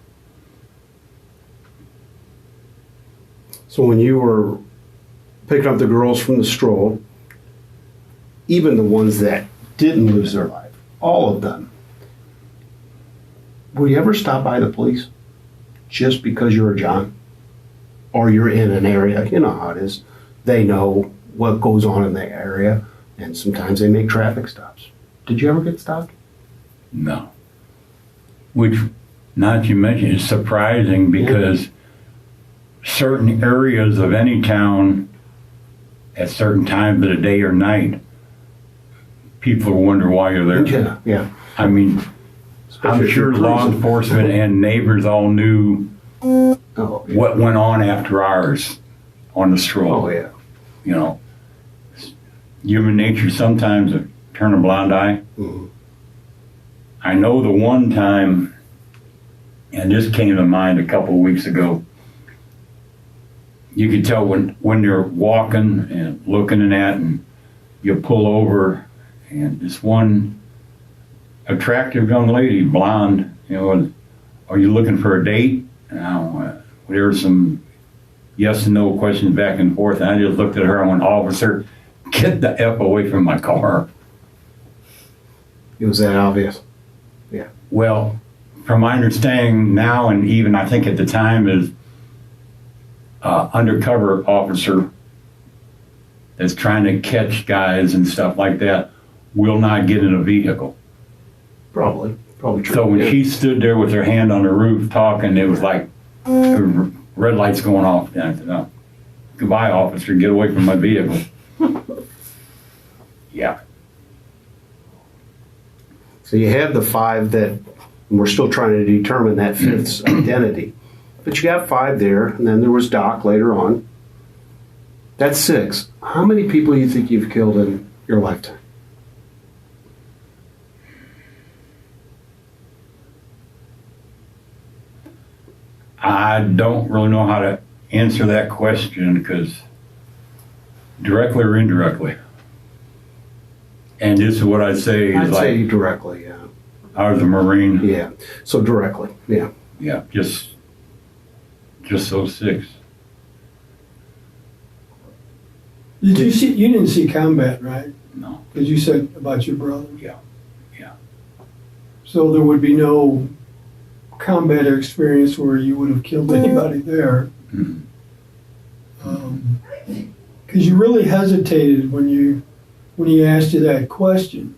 So when you were picking up the girls from the stroll, even the ones that didn't lose their life, all of them, would you ever stop by the police just because you're a John? Or you're in an area, you know how it is. They know what goes on in the area, and sometimes they make traffic stops. Did you ever get stopped? no. Which, not to mention, is surprising because certain areas of any town at certain times of the day or night, people wonder why you're there. Yeah, yeah. I mean, I'm Especially if sure you're law cruising. enforcement and neighbors all knew Oh, yeah. what went on after hours on the stroll. Oh, yeah. You know, human nature sometimes to turn a blind eye. Mhm. I know the one time, and this came to mind a couple of weeks ago, you could tell when they're walking and looking at, and you pull over, and this one attractive young lady, blonde, you know, are you looking for a date? Now, there were some yes and no questions back and forth, and I just looked at her and went, officer, get the F away from my car. It was that obvious. Well, from my understanding now, and even I think at the time, is undercover officer that's trying to catch guys and stuff like that will not get in a vehicle. Probably true. So when Yeah. she stood there with her hand on the roof talking, it was like red lights going off. And I said, "Oh, goodbye, officer, get away from my vehicle." Yeah. So you have the five that, and we're still trying to determine that fifth's identity. But you got five there, and then there was Doc later on. That's six. How many people do you think you've killed in your lifetime? I don't really know how to answer that question because directly or indirectly. And this is what I say is I'd like, say directly, yeah. I was a Marine. Yeah, so directly, yeah. Yeah, just those six. Did you see, you didn't see combat, right? No. Because you said about your brother. Yeah. So there would be no combat experience where you would have killed anybody there. Mhm. Because you really hesitated when he asked you that question.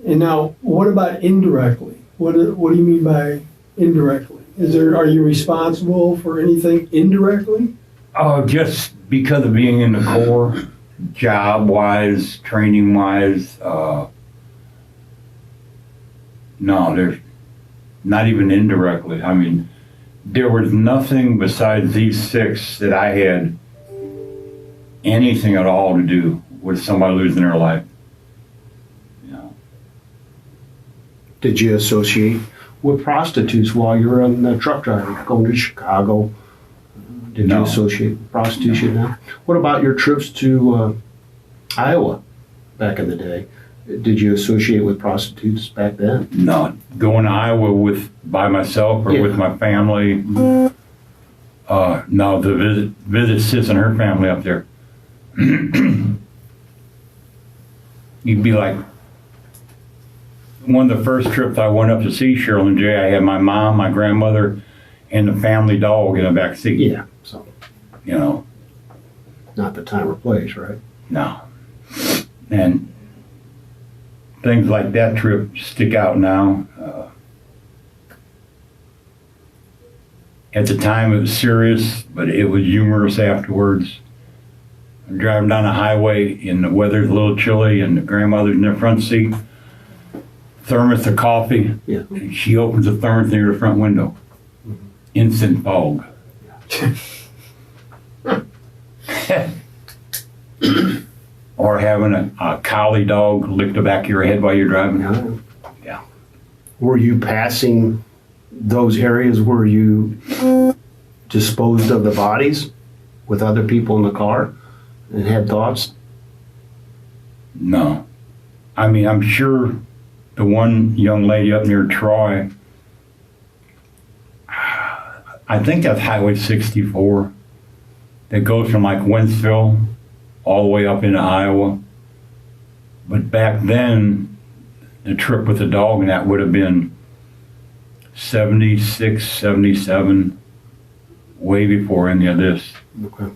And now, what about indirectly? What do you mean by indirectly? Are you responsible for anything indirectly? Oh, just because of being in the Corps, job-wise, training-wise, no, there's not even indirectly. I mean, there was nothing besides these six that I had anything at all to do with somebody losing their life. You know, Did you associate with prostitutes while you were on the truck driving, going to Chicago? Did No. you associate with prostitution now? What about your trips to Iowa back in the day? Did you associate with prostitutes back then? No, going to Iowa by myself or with my family. No, the visit sis and her family up there. You'd be like, one of the first trips I went up to see Cheryl and Jay, I had my mom, my grandmother, and the family dog in the back seat. Yeah, so You know, not the time or place, right? no. And things like that trip stick out now. At the time it was serious, but it was humorous afterwards. I'm driving down the highway and the weather's a little chilly and the grandmother's in the front seat. Thermos of coffee. Yeah. And she opens the thermos near the front window. Instant fog. Or having a collie dog lick the back of your head while you're driving. Yeah. Were you passing those areas where you disposed of the bodies with other people in the car and had thoughts? No. I mean, I'm sure the one young lady up near Troy, I think that's Highway 64, that goes from like Wentzville all the way up into Iowa. But back then, the trip with the dog and that would have been 76, 77, way before any of this. Okay.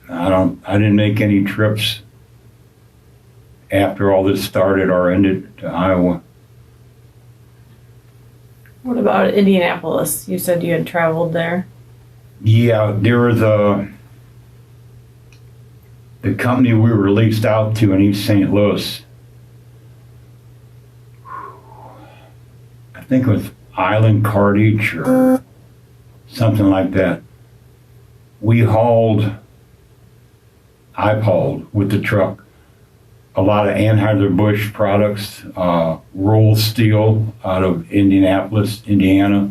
I didn't make any trips after all this started or ended to Iowa. What about Indianapolis? You said you had traveled there. Yeah, there was the company we were leased out to in East St. Louis. I think it was Island Cartage or something like that. I've hauled with the truck a lot of Anheuser-Busch products, rolled steel out of Indianapolis, Indiana,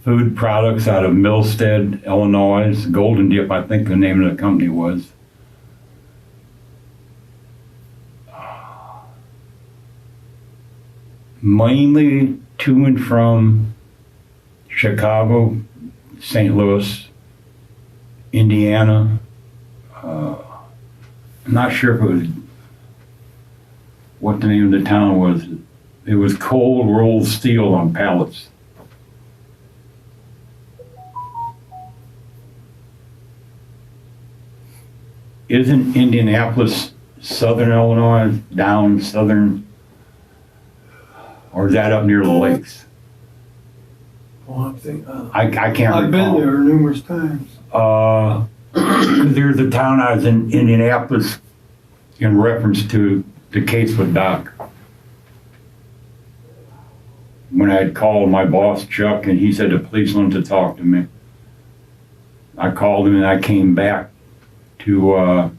food products out of Millstead, Illinois, Golden Dip, I think the name of the company was. Mainly to and from Chicago, St. Louis, Indiana. I'm not sure if it was what the name of the town was. It was cold rolled steel on pallets. Isn't Indianapolis southern Illinois, down southern, or is that up near the lakes? Well, I'm thinking, I can't I've been recall. there numerous times. There's a town I was in Indianapolis in reference to the Cateswood Dock. When I had called my boss, Chuck, and he said the police wanted to talk to me. I called him and I came back to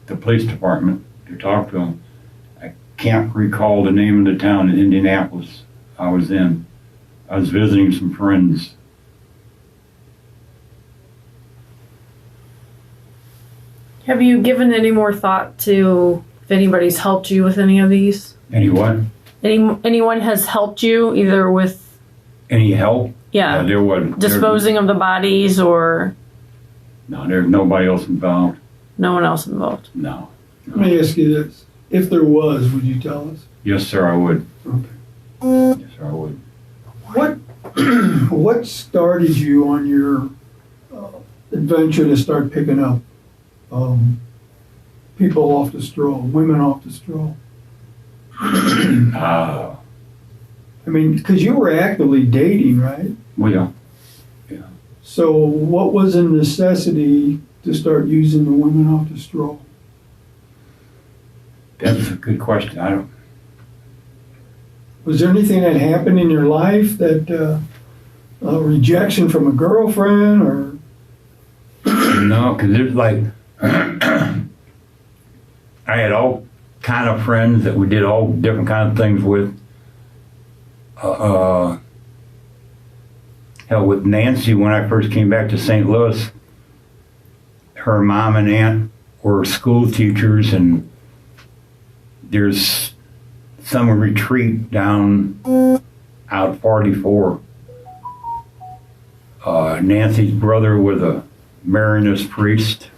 the police department to talk to him. I can't recall the name of the town in Indianapolis I was in. I was visiting some friends. Have you given any more thought to if anybody's helped you with any of these? Anyone? Anyone has helped you either with Any help? yeah There wasn't. disposing of the bodies or No, there's nobody else involved. no one else involved? No. Let me ask you this. If there was, would you tell us? Yes, sir, I would. Okay. Yes, sir, I would. What started you on your adventure to start picking up people off the stroll, women off the stroll? I mean, because you were actively dating, right? Well, So what was a necessity to start using the women off the stroll? that's a good question. I don't. Was there anything that happened in your life that rejection from a girlfriend or? No, because there's like, I had all kind of friends that we did all different kind of things with. Hell, with Nancy, when I first came back to St. Louis, her mom and aunt were school teachers, and there's summer retreat down out 44. Nancy's brother was a Maronist priest,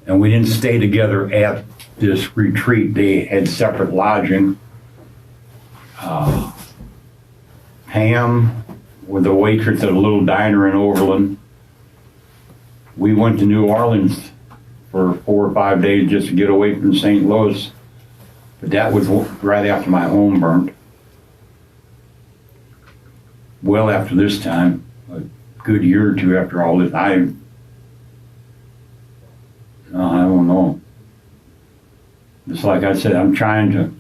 and we didn't stay together at this retreat. They had separate lodging. Pam was a waitress at a little diner in Overland. We went to New Orleans for 4 or 5 days just to get away from St. Louis. But that was right after my home burned. Well after this time, a good year or two after all this, I don't know. Just like I said, I'm trying to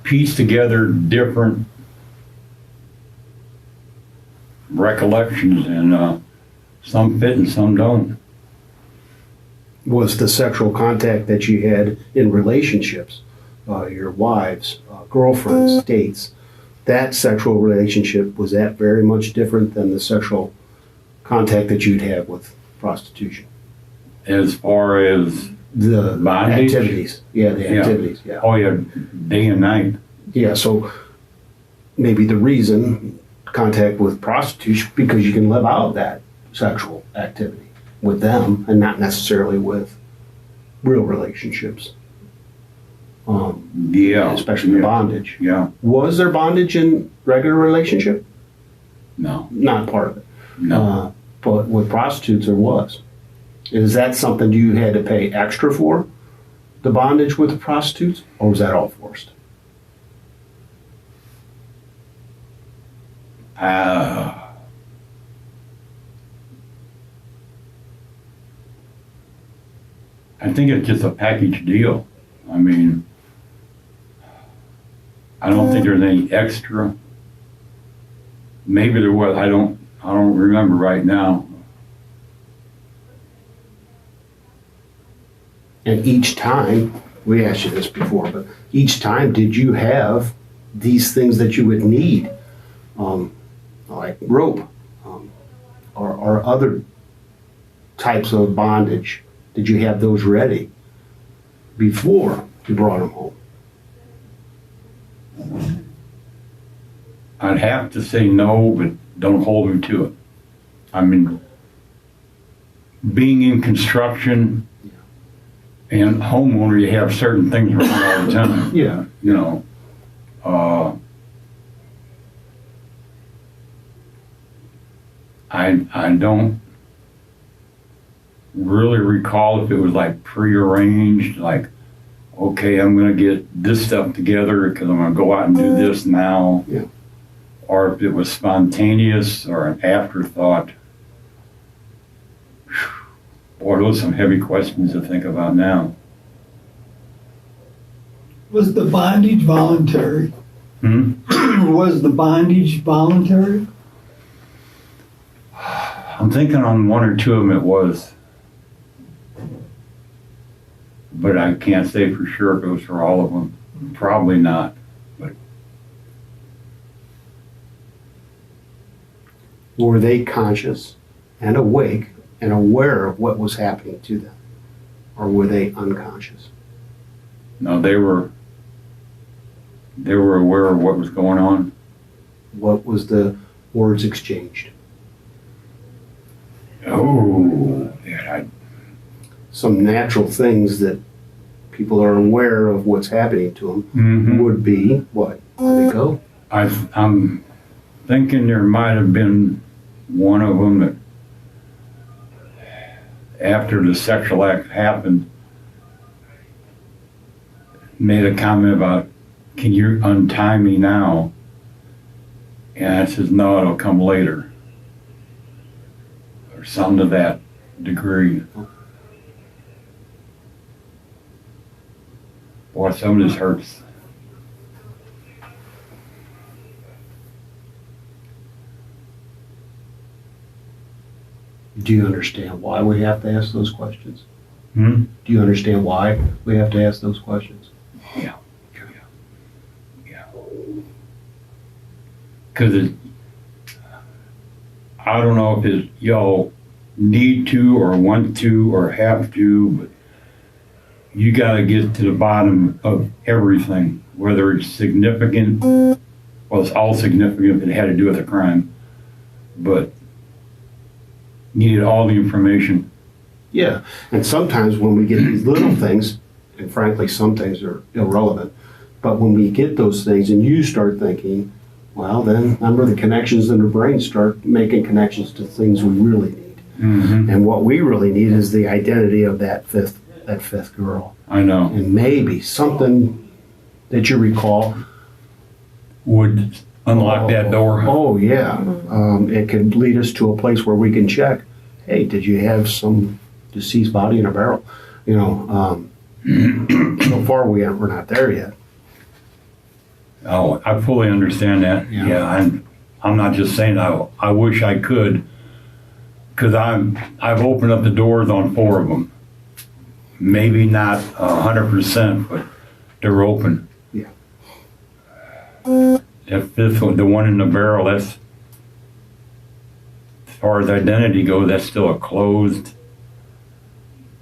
piece together different recollections, and some fit and some don't. Was the sexual contact that you had in relationships, your wives, girlfriends, dates, that sexual relationship, was that very much different than the sexual contact that you'd have with prostitution? As far as The bondage? activities. Yeah, the Yeah. activities, yeah. Oh yeah, day and night. Yeah, so maybe the reason contact with prostitution, because you can live out that sexual activity with them and not necessarily with real relationships. Yeah. Especially the bondage. Yeah. Was there bondage in regular relationship? No. Not part of it. No. But with prostitutes there was. Is that something you had to pay extra for, the bondage with the prostitutes, or was that all forced? I think it's just a package deal. I mean, I don't think there's any extra. Maybe there was. I don't remember right now. And each time, we asked you this before, but each time did you have these things that you would need, like rope, or other types of bondage? Did you have those ready before you brought them home? I'd have to say no, but don't hold me to it. I mean, being in construction and homeowner, you have certain things around all the time. Yeah. You know, I don't really recall if it was like prearranged, like, okay, I'm gonna get this stuff together because I'm gonna go out and do this now. Yeah. Or if it was spontaneous or an afterthought. Boy, those are some heavy questions to think about now. Was the bondage voluntary? Was the bondage voluntary? I'm thinking on one or two of them it was. But I can't say for sure if it was for all of them. Probably not. But Were they conscious and awake and aware of what was happening to them? Or were they unconscious? no, they were aware of what was going on. What was the words exchanged? Oh, yeah, Some natural things that people are aware of what's happening to them Mhm. would be what? Where they go? I'm thinking there might have been one of them that after the sexual act happened made a comment about, can you untie me now? And I says, no, it'll come later. Or something to that degree. Boy, some of this hurts. Do you understand why we have to ask those questions? Hmm? Do you understand why we have to ask those questions? Yeah. Because I don't know if y'all need to or want to or have to, but you gotta get to the bottom of everything, whether it's significant, well, it's all significant if it had to do with a crime, but needed all the information. Yeah, and sometimes when we get these little things, and frankly, some things are irrelevant, but when we get those things and you start thinking, well, then remember the connections in the brain start making connections to things we really need. Mm-hmm. And what we really need is the identity of that fifth girl. I know. And maybe something that you recall. Would unlock that door. Oh, yeah. It could lead us to a place where we can check, hey, did you have some deceased body in a barrel? You know, so far we're not there yet. Oh, I fully understand that. Yeah. Yeah, I'm not just saying I wish I could, because I've opened up the doors on 4 of them. Maybe not 100%, but they're open. Yeah. That fifth one, the one in the barrel, that's, as far as identity goes, that's still a closed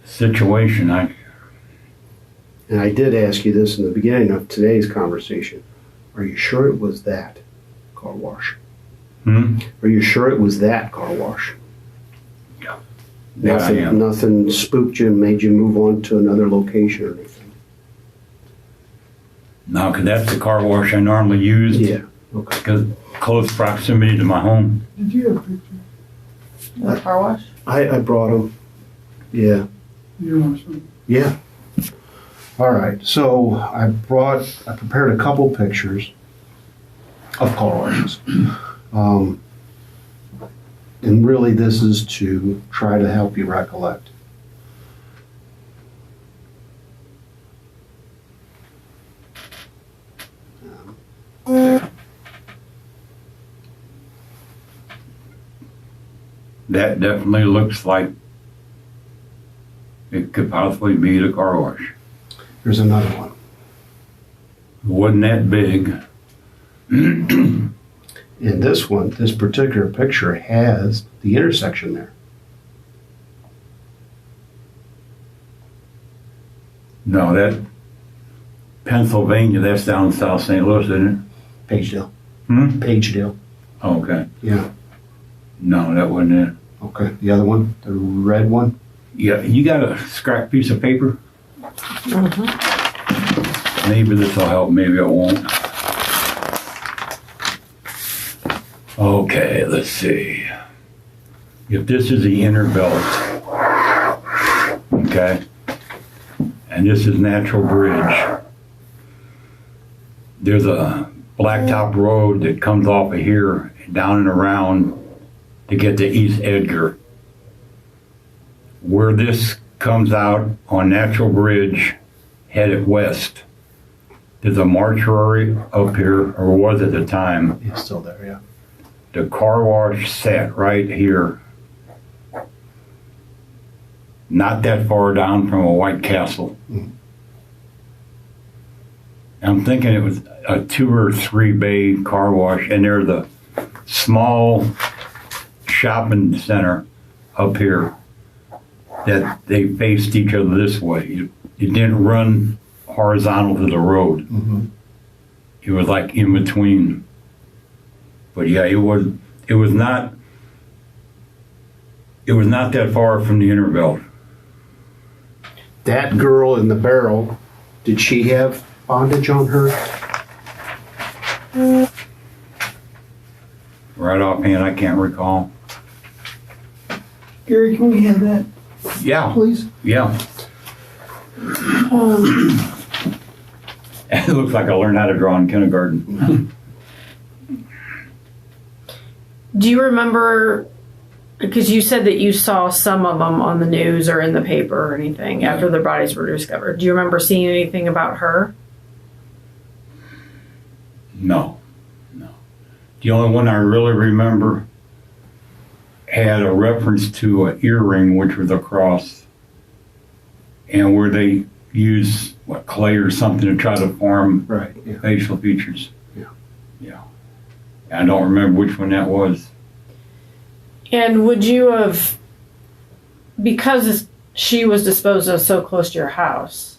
situation. And I did ask you this in the beginning of today's conversation. Are you sure it was that car wash? Are you sure it was that car wash? Yeah. Yeah, I Nothing, am. nothing spooked you and made you move on to another location or anything? No, because that's the car wash I normally use. Yeah, okay. Because close proximity to my home. Did you have a picture? The car wash? I brought them. Yeah. You want some? Yeah. All right. So I prepared a couple pictures of car washes. And really this is to try to help you recollect. That definitely looks like it could possibly be the car wash. Here's another one. It wasn't that big. And this one, this particular picture has the intersection there. No, that Pennsylvania, that's down South St. Louis, isn't it? Pagedale. Pagedale. Oh, okay. Yeah. No, that wasn't it. Okay. The other one, the red one. Yeah, you got a scrap piece of paper? Maybe this will help, maybe it won't. Okay, let's see. If this is the inner belt, okay, and this is Natural Bridge, there's a blacktop road that comes off of here down and around to get to East Edgar. Where this comes out on Natural Bridge, headed west, there's a mortuary up here, or was at the time. It's still there, yeah. The car wash sat right here, not that far down from a White Castle. I'm thinking it was a 2 or 3 bay car wash, and there's a small shopping center up here that they faced each other this way. It didn't run horizontal to the road. It was like in between. But yeah, it was not that far from the inner belt. That girl in the barrel, did she have bondage on her? Right offhand, I can't recall. Gary, can we have that, Yeah, please? yeah. It looks like I learned how to draw in kindergarten. Do you remember, because you said that you saw some of them on the news or in the paper or anything after their bodies were discovered. Do you remember seeing anything about her? No. The only one I really remember had a reference to an earring, which was a cross, and where they use clay or something to try to form Right, yeah. facial features. Yeah. Yeah. I don't remember which one that was. And would you have because she was disposed of so close to your house,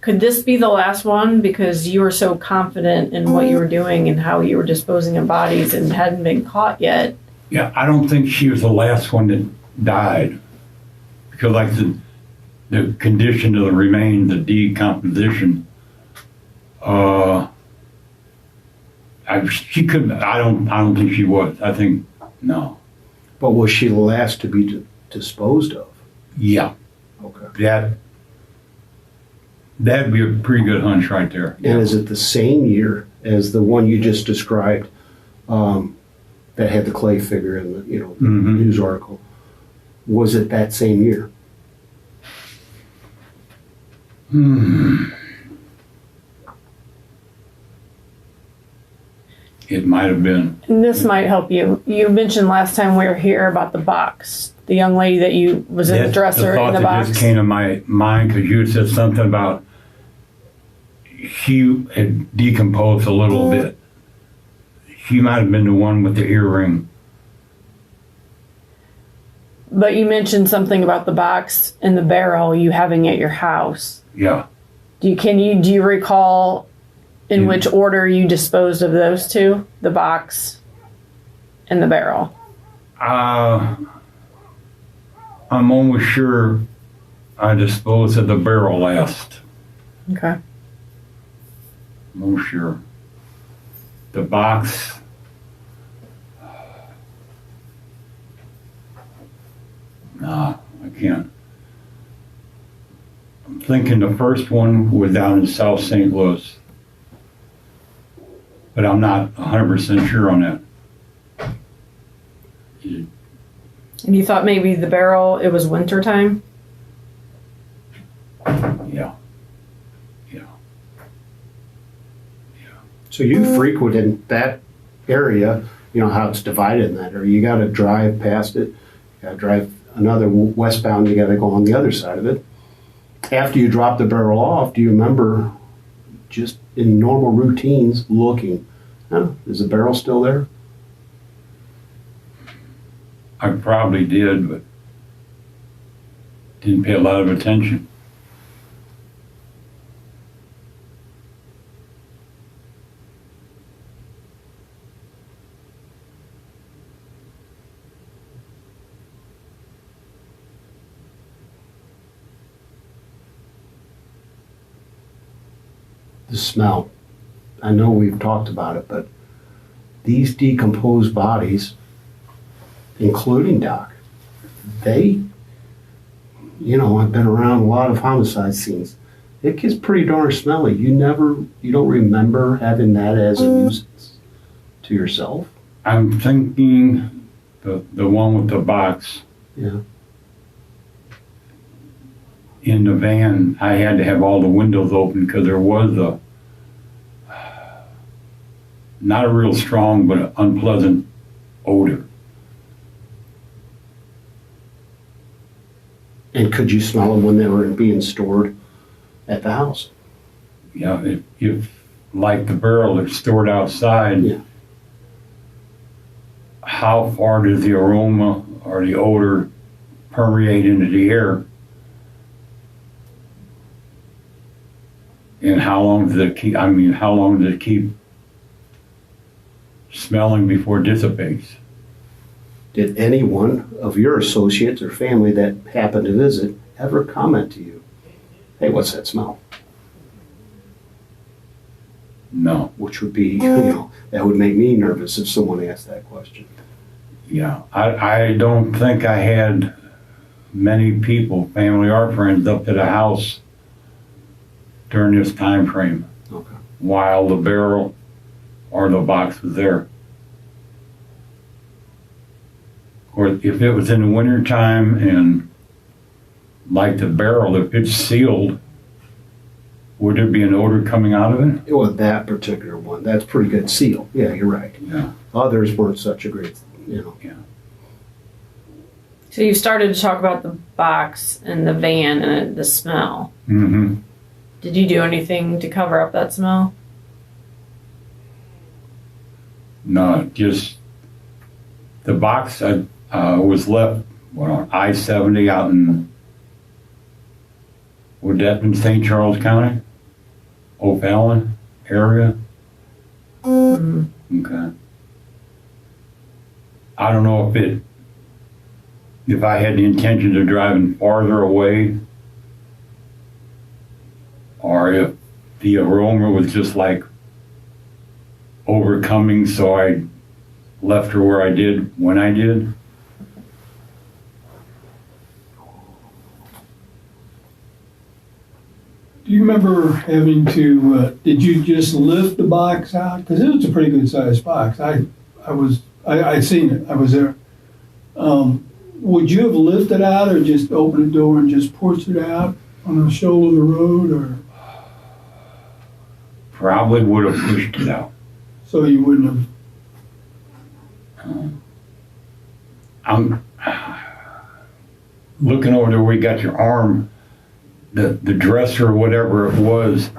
could this be the last one because you were so confident in what you were doing and how you were disposing of bodies and hadn't been caught yet? Yeah, I don't think she was the last one that died. Because like the condition of the remains, the decomposition, she couldn't, I don't think she was. I think, no. But was she the last to be disposed of? Yeah, Okay. that'd be a pretty good hunch right there. And is it the same year as the one you just described, that had the clay figure in the, Mhm. news article? Was it that same year? It might have been. And this might help you. You mentioned last time we were here about the box. The young lady that you was in the That's dresser thought in the that box. just came to my mind because you said something about she had decomposed a little bit. She might have been the one with the earring. But you mentioned something about the box and the barrel you having at your house. Yeah. Do you recall in Yeah. which order you disposed of those two? The box and the barrel. I'm almost sure I disposed of the barrel last. Okay. I'm almost sure. The box. Nah, I can't. I'm thinking the first one was down in South St. Louis. But I'm not 100% sure on that. And you thought maybe the barrel, it was winter time? Yeah. So you frequented that area, how it's divided in that area. You got to drive past it. You got to drive another westbound. You got to go on the other side of it. After you drop the barrel off, do you remember just in normal routines looking, is the barrel still there? I probably did, but didn't pay a lot of attention. The smell. I know we've talked about it, but these decomposed bodies, including Doc, they, I've been around a lot of homicide scenes. It gets pretty darn smelly. You don't remember having that as a nuisance to yourself? I'm thinking the one with the box. Yeah. In the van, I had to have all the windows open because there was not a real strong, but an unpleasant odor. And could you smell them when they were being stored at the house? Yeah, if like the barrel is stored outside, Yeah. how far does the aroma or the odor permeate into the air? And how long does it keep smelling before it dissipates? Did anyone of your associates or family that happened to visit ever comment to you, hey, what's that smell? No. Which would be, that would make me nervous if someone asked that question. Yeah, I don't think I had many people, family or friends, up to the house during this time frame Okay. while the barrel or the box was there. Or if it was in the winter time and like the barrel, if it's sealed, would there be an odor coming out of it? Well, that particular one, that's pretty good seal. Yeah, you're right. Yeah. Others weren't such a great, So you started to talk about the box and the van and the smell. Mm-hmm. Did you do anything to cover up that smell? No, just the box was left well, I-70 out in, would that in St. Charles County? O'Fallon area? Okay. I don't know if I had the intention of driving farther away, or if the aroma was just like overcoming, so I left her where I did when I did. Do you remember having to, did you just lift the box out? Because it was a pretty good sized box. I'd seen it, I was there. Would you have lifted out or just opened the door and just pushed it out on the shoulder of the road, or? Probably would have pushed it out. So you wouldn't have? I'm looking over there where you got your arm, the dresser or whatever it was,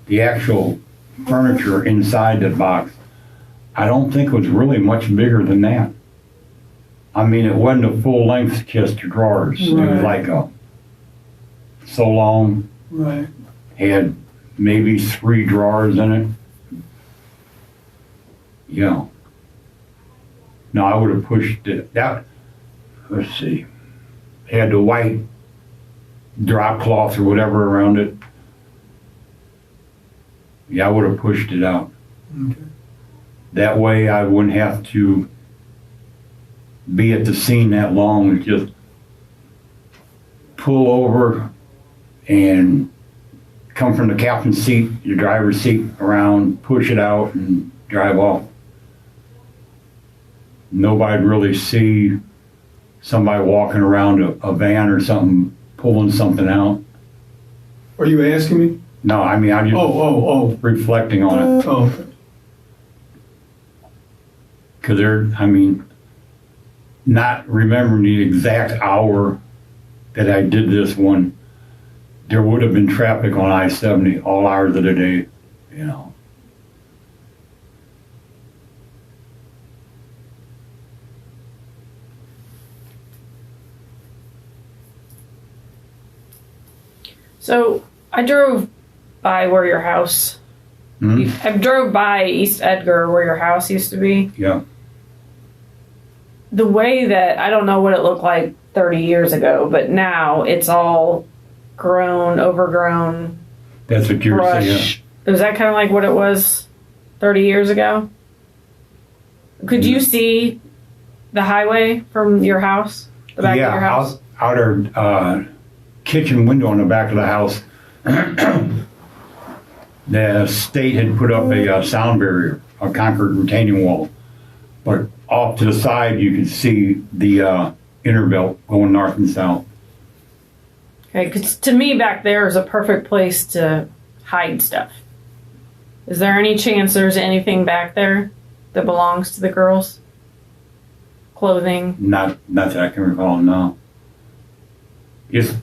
the actual furniture inside the box, I don't think it was really much bigger than that. I mean, it wasn't a full-length chest of drawers. It was like so long. Right. Had maybe 3 drawers in it. Yeah. No, I would have pushed it. Let's see. Had the white drop cloth or whatever around it. Yeah, I would have pushed it out. Okay. That way I wouldn't have to be at the scene that long. Just pull over and come from the captain's seat, your driver's seat around, push it out and drive off. Nobody'd really see somebody walking around a van or something, pulling something out. Are you asking me? No, I mean, I'm just reflecting on it. Oh, okay. Because not remembering the exact hour that I did this one, there would have been traffic on I-70 all hours of the day, you know. So I drove by where your house, I drove by East Edgar where your house used to be. Yeah. The way that, I don't know what it looked like 30 years ago, but now it's all grown, overgrown. That's what you were saying. Brush. Was that kind of like what it was 30 years ago? Could you see the highway from your house? The back of your house? Out our kitchen window in the back of the house, the state had put up a sound barrier, a concrete retaining wall. But off to the side, you could see the inner belt going north and south. Okay, because to me back there is a perfect place to hide stuff. Is there any chance there's anything back there that belongs to the girls? Clothing? Not that I can recall, no. Just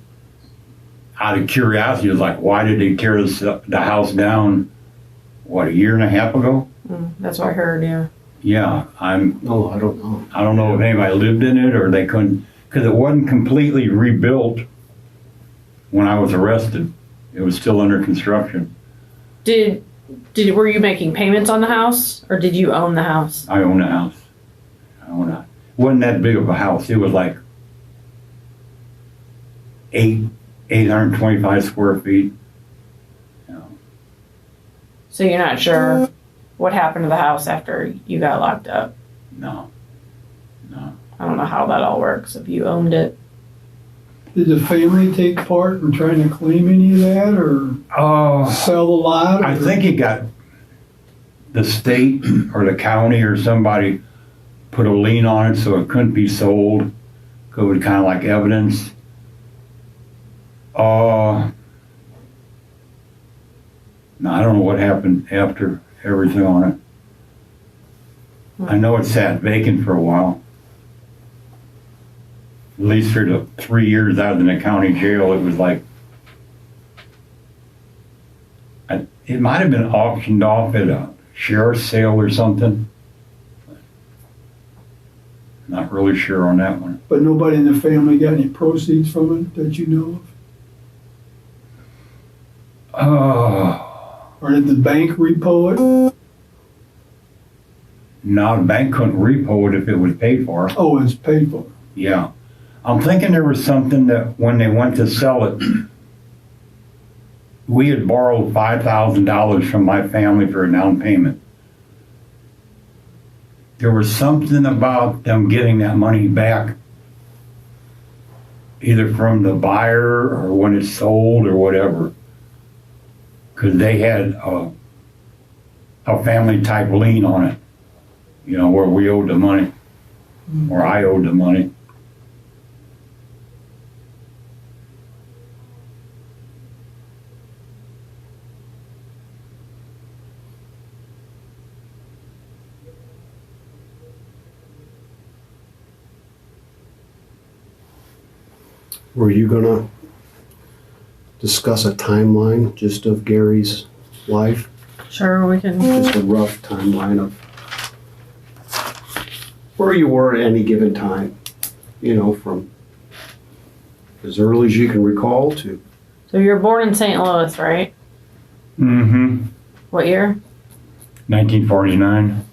out of curiosity, it's like, why did they tear the house down, what, a year and a half ago? That's what I heard, yeah. Yeah, I don't know. I don't know if anybody lived in it or they couldn't, because it wasn't completely rebuilt when I was arrested. It was still under construction. Were you making payments on the house, or did you own the house? I own a house. It wasn't that big of a house. It was like 825 square feet. You know. So you're not sure what happened to the house after you got locked up? No. I don't know how that all works, if you owned it. Did the family take part in trying to claim any of that, or sell the lot? I think it got the state or the county or somebody put a lien on it so it couldn't be sold. It was kind of like evidence. No, I don't know what happened after everything on it. I know it sat vacant for a while. At least for the 3 years I was in the county jail, it was like, it might have been auctioned off at a sheriff's sale or something. Not really sure on that one. But nobody in the family got any proceeds from it that you know of? Oh, Or did the bank repo it? no, the bank couldn't repo it if it was paid for. Oh, it's paid for. Yeah. I'm thinking there was something that when they went to sell it, we had borrowed $5,000 from my family for a down payment. There was something about them getting that money back, either from the buyer or when it's sold or whatever. Because they had a family type lien on it, you know, where we owed the money, or I owed the money. Were you gonna discuss a timeline just of Gary's life? Sure, we can. Just a rough timeline of where you were at any given time, you know, from as early as you can recall to So you're born in St. Louis, right? Mm-hmm. What year? 1949.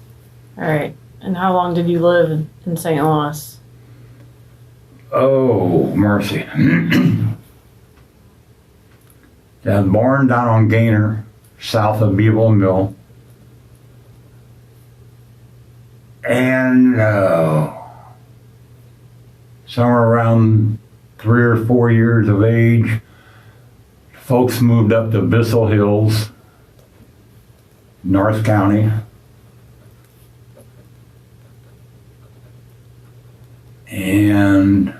All right. And how long did you live in St. Louis? Oh, mercy. I was born down on Gaynor, south of Beeville Mill. And somewhere around 3 or 4 years of age, folks moved up to Bissell Hills, North County. And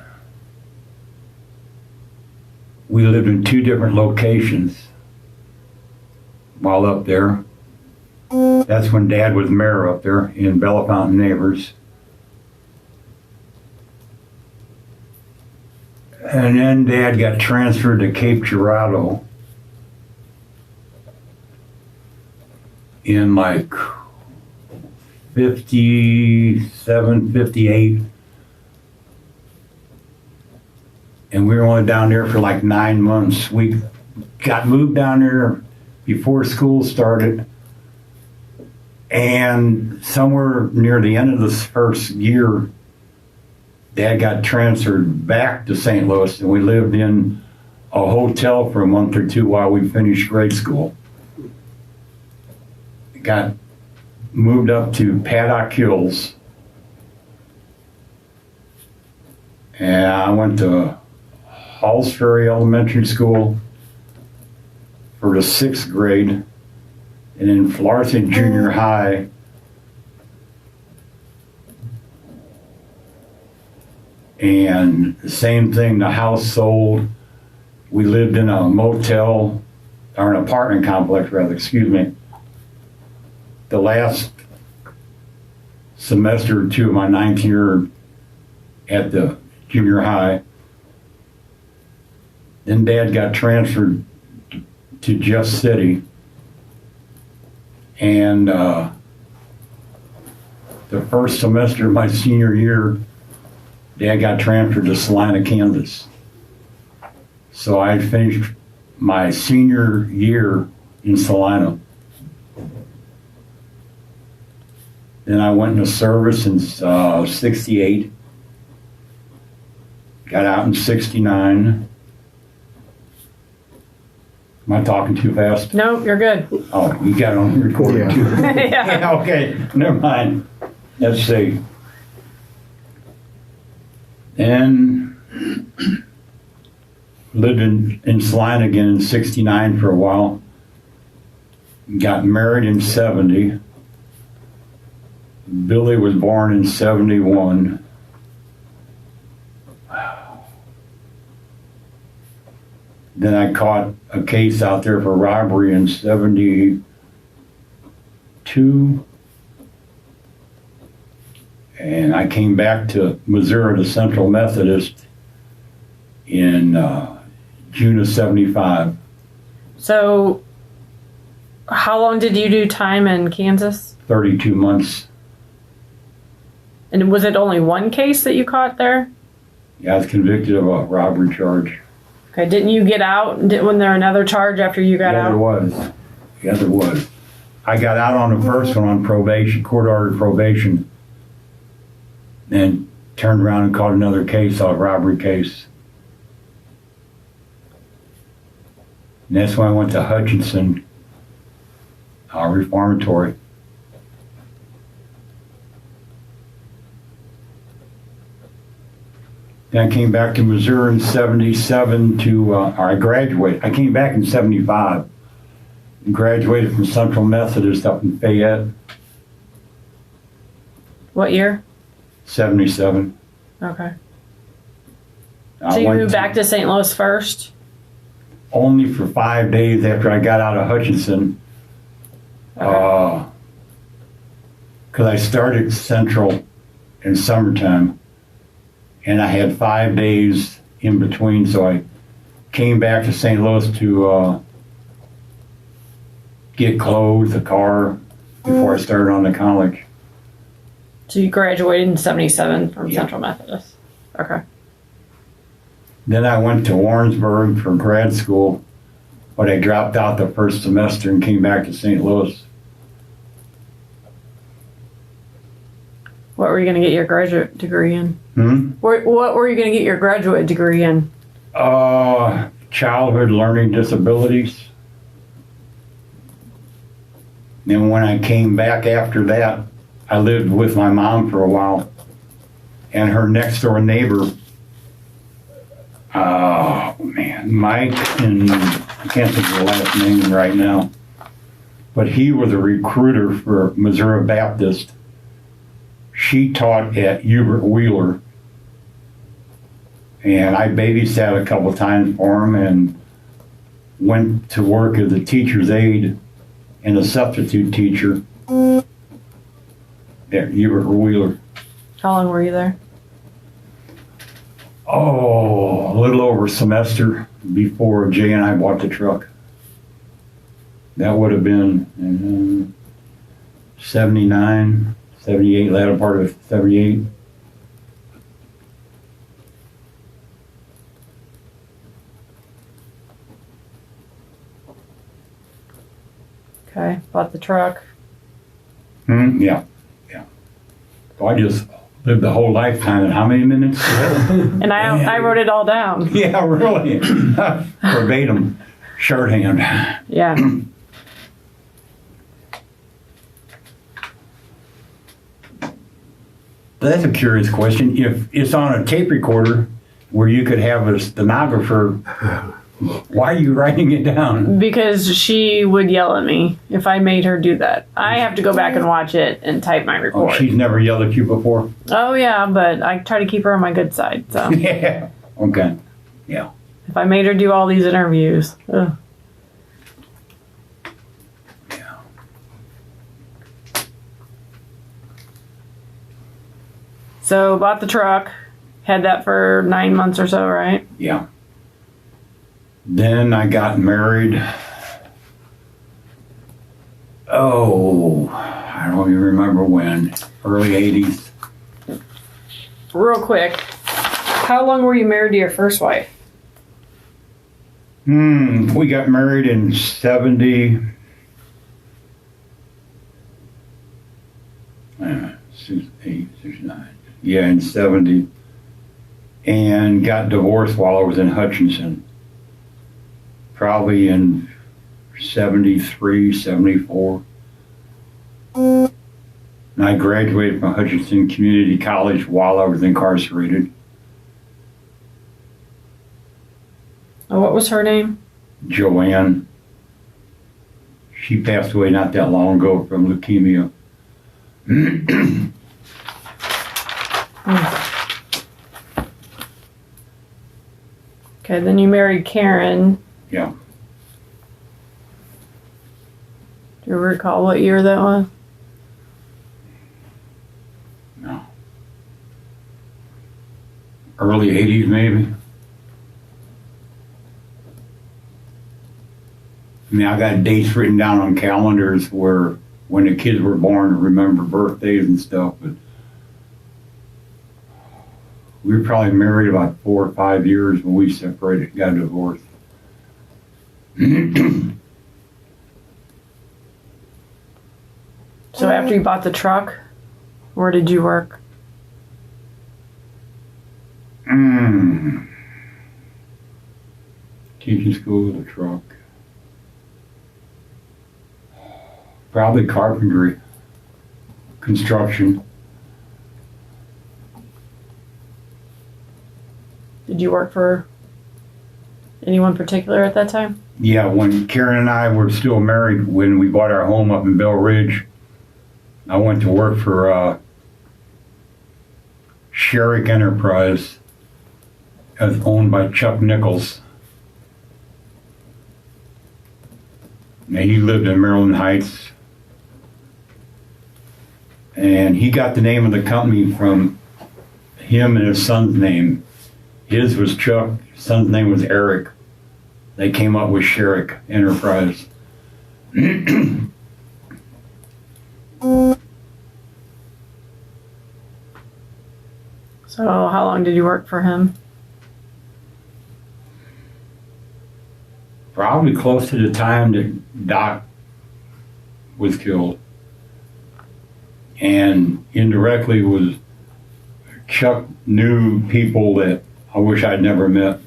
we lived in 2 different locations while up there. That's when Dad was mayor up there in Bellefonte Neighbors. And then Dad got transferred to Cape Girardeau in like 57, 58. And we were only down there for like 9 months. We got moved down there before school started. And somewhere near the end of the first year, Dad got transferred back to St. Louis, and we lived in a hotel for a month or 2 while we finished grade school. Got moved up to Paddock Hills. And I went to Halls Ferry Elementary School for the 6th grade, and then Florissant Junior High. And the same thing, the house sold. We lived in a motel, or an apartment complex rather, excuse me. The last semester or 2 of my 9th year at the junior high. Then Dad got transferred to Just City. And the first semester of my senior year, Dad got transferred to Salina, Kansas. So I finished my senior year in Salina. Then I went into service in 68. Got out in 69. Am I talking too fast? No, you're good. Oh, you got it on recording too. Yeah. Yeah, okay, never mind. Let's see. And lived in Salina again in 69 for a while. Got married in 70. Billy was born in 71. Then I caught a case out there for robbery in 72. And I came back to Missouri to Central Methodist in June of 75. So, how long did you do time in Kansas? 32 months. And was it only one case that you caught there? Yeah, I was convicted of a robbery charge. Okay, didn't you get out? Wasn't there another charge after you got Yeah, out? there was. Yeah, there was. I got out on the first one on probation, court-ordered probation, and turned around and caught another case, a robbery case. And that's when I went to Hutchinson Reformatory. Then I came back to Missouri in 77 or I graduated. I came back in 75. Graduated from Central Methodist up in Fayette, What year? 77. Okay. I So you went moved back to St. Louis first? only for 5 days after I got out of Hutchinson. Because I started Central in summertime, and I had 5 days in between, so I came back to St. Louis to get clothes, a car, before I started on to college. So you graduated in 77 from Yeah. Central Methodist. Okay. Then I went to Warrensburg for grad school, but I dropped out the first semester and came back to St. Louis. What were you going to get your graduate degree in? Hmm? What were you going to get your graduate degree in? Childhood learning disabilities. Then when I came back after that, I lived with my mom for a while. And her next door neighbor, oh man, Mike, and I can't think of the last name right now, but he was a recruiter for Missouri Baptist. She taught at Hubert Wheeler. And I babysat a couple times for him and went to work as a teacher's aide and a substitute teacher at Hubert Wheeler. How long were you there? Oh, a little over a semester before Jay and I bought the truck. That would have been 79, 78, latter part of 78. Okay. Bought the truck. Yeah. So I just lived the whole lifetime in how many minutes? And I wrote it all down. Yeah, really. Verbatim, shorthand. Yeah. That's a curious question. If it's on a tape recorder where you could have a stenographer, why are you writing it down? Because she would yell at me if I made her do that. I have to go back and watch it and type my Oh, report. she's never yelled at you before? Oh, yeah, but I try to keep her on my good side. So Yeah. Okay. Yeah. if I made her do all these interviews, ugh. Yeah. So bought the truck, had that for 9 months or so, right? Yeah. Then I got married. Oh, I don't even remember when. Early 80s. Real quick, how long were you married to your first wife? We got married in 70. 68, 69. Yeah, in 70. And got divorced while I was in Hutchinson. Probably in 73, 74. And I graduated from Hutchinson Community College while I was incarcerated. What was her name? Joanne. She passed away not that long ago from leukemia. Okay, then you married Karen. Yeah. Do you recall what year that was? No. Early 80s, maybe. I mean, I got dates written down on calendars where when the kids were born to remember birthdays and stuff, but We were probably married about 4 or 5 years when we separated, got divorced. So after you bought the truck, where did you work? Teaching school with a truck. Probably carpentry, construction. Did you work for anyone particular at that time? Yeah, when Karen and I were still married, when we bought our home up in Bell Ridge, I went to work for Sherrick Enterprise, as owned by Chuck Nichols. And he lived in Maryland Heights. And he got the name of the company from him and his son's name. His was Chuck, his son's name was Eric. They came up with Sherrick Enterprise. So how long did you work for him? Probably close to the time that Doc was killed. And indirectly was Chuck knew people that I wish I'd never met.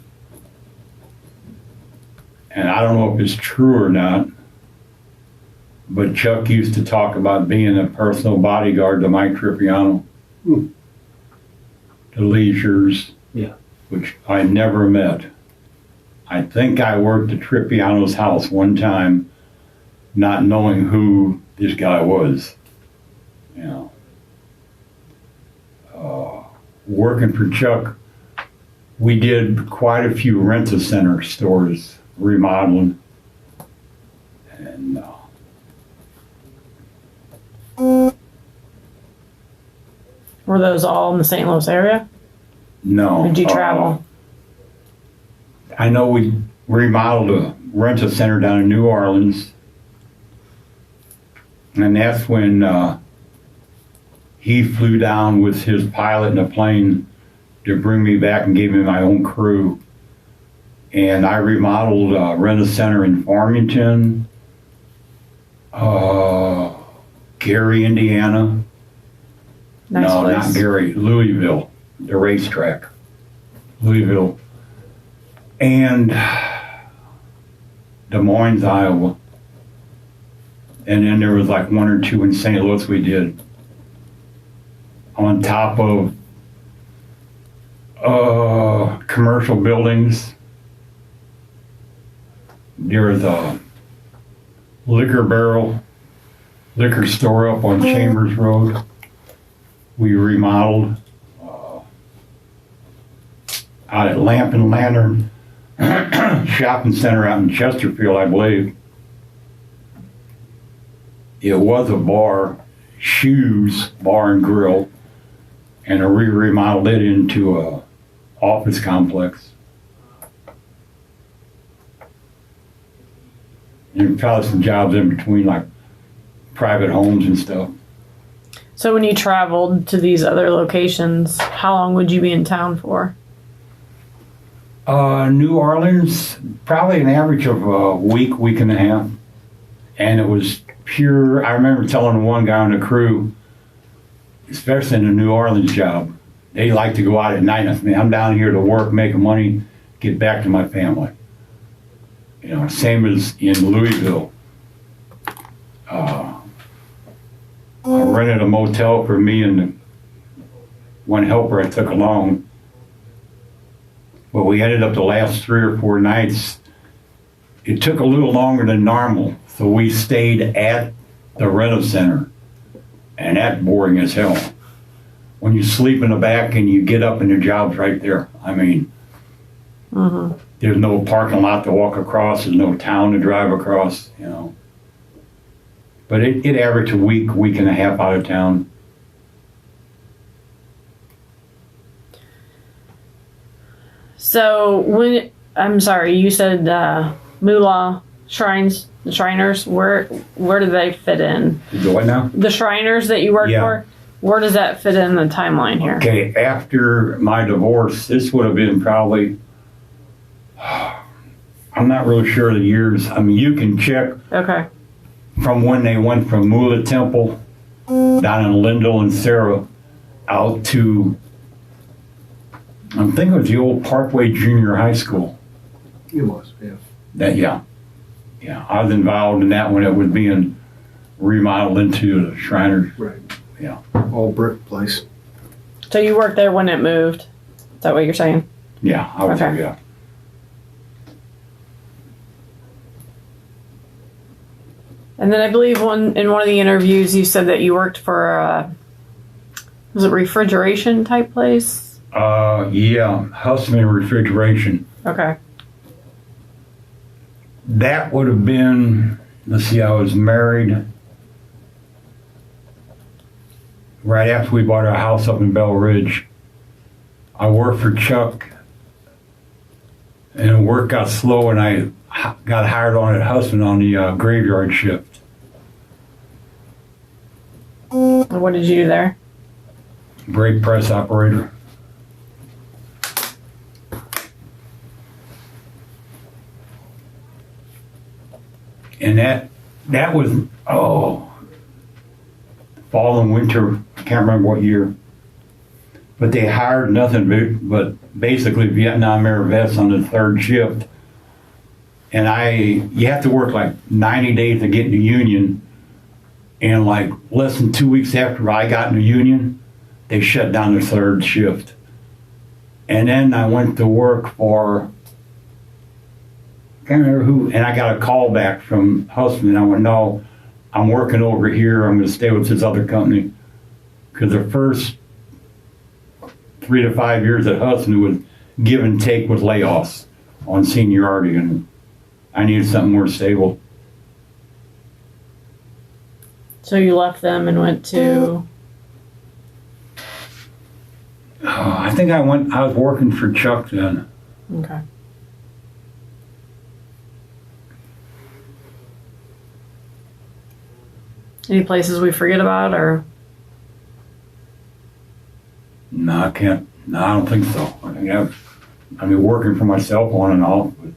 And I don't know if it's true or not, but Chuck used to talk about being a personal bodyguard to Mike Tripiano. Hmm. The Leisures, Yeah. which I never met. I think I worked at Tripiano's house one time, not knowing who this guy was. You know, working for Chuck, we did quite a few rent-a-center stores, remodeling, and Were those all in the St. Louis area? no. Or did you travel? I know we remodeled a rent-a-center down in New Orleans, and that's when he flew down with his pilot in a plane to bring me back and gave me my own crew. And I remodeled a rent-a-center in Farmington, Gary, Indiana. Nice No, place. not Gary, Louisville, the racetrack. Louisville. And Des Moines, Iowa. And then there was like 1 or 2 in St. Louis we did. On top of commercial buildings. There's a liquor store up on Chambers Road. We remodeled out at Lamp and Lantern Shopping Center out in Chesterfield, I believe. It was a bar, Shoes Bar and Grill, and we remodeled it into a office complex. And probably some jobs in between, like private homes and stuff. So when you traveled to these other locations, how long would you be in town for? New Orleans, probably an average of a week and a half. And it was pure, I remember telling one guy on the crew, especially in the New Orleans job, they like to go out at night. I mean, I'm down here to work, make money, get back to my family. You know, same as in Louisville. I rented a motel for me and the one helper I took along. But we ended up the last 3 or 4 nights. It took a little longer than normal, so we stayed at the rent-a-center, and that's boring as hell. When you sleep in the back and you get up and your job's right there. I mean, there's no parking lot to walk across, there's no town to drive across, you know. But it averaged a week and a half out of town. So I'm sorry, you said Moolah Shrines, the Shriners, where do they fit in? You go what now? The Shriners that you work Yeah. for, Where does that fit in the timeline here? Okay, after my divorce, this would have been probably, I'm not really sure of the years. I mean, you can check Okay. from when they went from Moolah Temple down in Lindell and Sarah out to, I'm thinking it was the old Parkway Junior High School. It was, yeah. Yeah. I was involved in that when it was being remodeled into the Shriners. Right. Yeah. All brick place. So you worked there when it moved? Is that what you're saying? Yeah, I was Okay. there, yeah. And then I believe in one of the interviews you said that you worked for was it refrigeration type place? Yeah, Husman Refrigeration. Okay. That would have been, let's see, I was married right after we bought our house up in Bell Ridge. I worked for Chuck, and work got slow, and I got hired on at Husman on the graveyard shift. And what did you do there? Brake press operator. And that was, fall and winter, I can't remember what year. But they hired nothing but basically Vietnam era vets on the third shift. And you have to work like 90 days to get in the union. And like less than 2 weeks after I got in the union, they shut down the third shift. And then I went to work for, I can't remember who, and I got a call back from Husman. And I went, no, I'm working over here. I'm going to stay with this other company. Because the first 3 to 5 years at Husman was give and take with layoffs on seniority. And I needed something more stable. So you left them and went to. I think I was working for Chuck then. Okay. Any places we forget about, or? No, I can't. No, I don't think so. I mean, working for myself on and off. But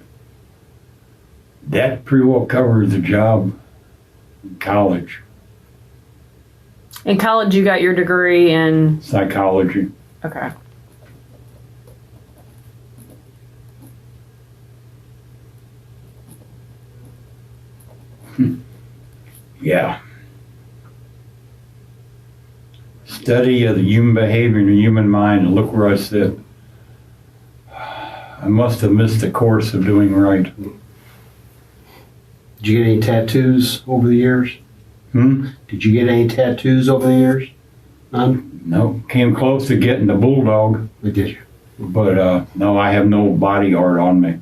that pretty well covers the job in college. In college, you got your degree in. Psychology. Okay. Yeah. Study of the human behavior and the human mind, and look where I sit. I must have missed the course of doing right. Did you get any tattoos over the years? Did you get any tattoos over the years? None? No, came close to getting the bulldog, Did you? but no, I have no body art on me.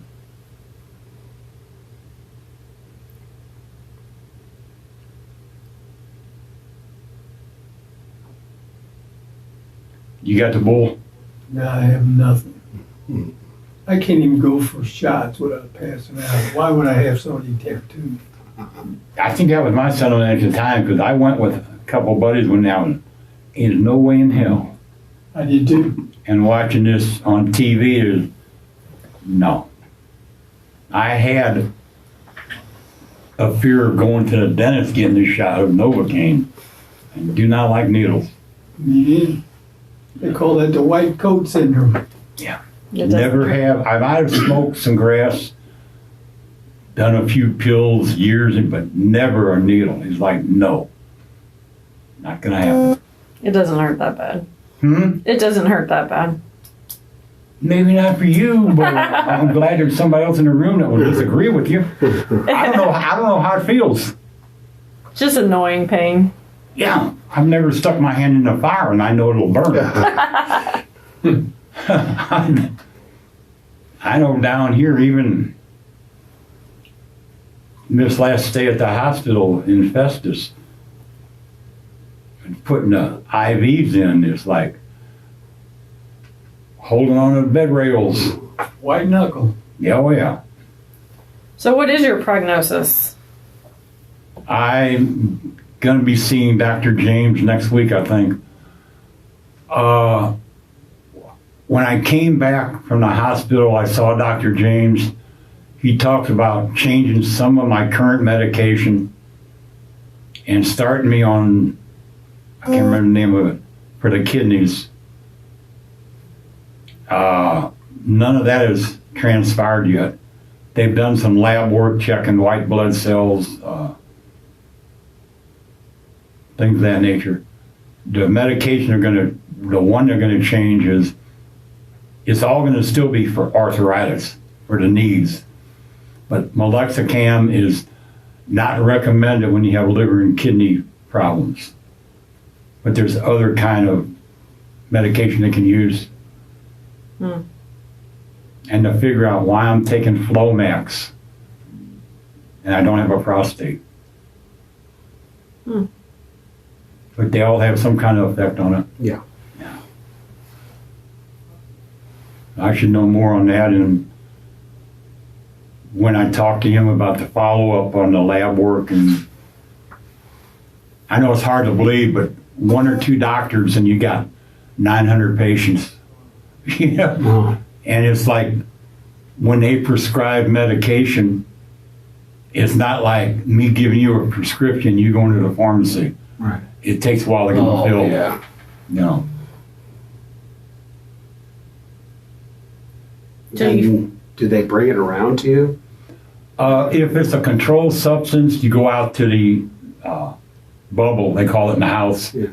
You got the bull? No, I have nothing. I can't even go for shots without passing out. Why would I have so many tattoos? I think that was my sentiment at the time, because I went with a couple of buddies when I was, ain't no way in hell. I did too. And watching this on TV is, no. I had a fear of going to the dentist getting the shot of Novocaine. I do not like needles. Yeah. They call that the white coat syndrome. It Never have. I might have smoked some grass, done a few pills years, but never a needle. It's like, no, not gonna happen. It doesn't hurt that bad. It doesn't hurt that bad. Maybe not for you, but I'm glad there's somebody else in the room that will disagree with you. I don't know how it feels. Just annoying pain. Yeah, I've never stuck my hand in the fire and I know it'll burn. I know down here, even this last stay at the hospital in Festus, and putting the IVs in, it's like holding on to the bed rails. White knuckle. Yeah, oh yeah. So what is your prognosis? I'm gonna be seeing Dr. James next week, I think. When I came back from the hospital, I saw Dr. James. He talked about changing some of my current medication and starting me on, I can't remember the name of it, for the kidneys. None of that has transpired yet. They've done some lab work checking white blood cells, things of that nature. The medication the one they're gonna change is, it's all gonna still be for arthritis, for the knees. But Melexicam is not recommended when you have liver and kidney problems. But there's other kind of medication they can use. And to figure out why I'm taking Flomax and I don't have a prostate. But they all have some kind of effect on it. Yeah. I should know more on that. And when I talked to him about the follow-up on the lab work, and I know it's hard to believe, but 1 or 2 doctors and you got 900 patients. Oh, And it's like when they prescribe medication, it's not like me giving you a prescription, you going to the pharmacy. right. It takes a while to get Oh, filled. yeah. You know. So you- Do they bring it around to you? If it's a controlled substance, you go out to the bubble, they call it in the house, Yeah.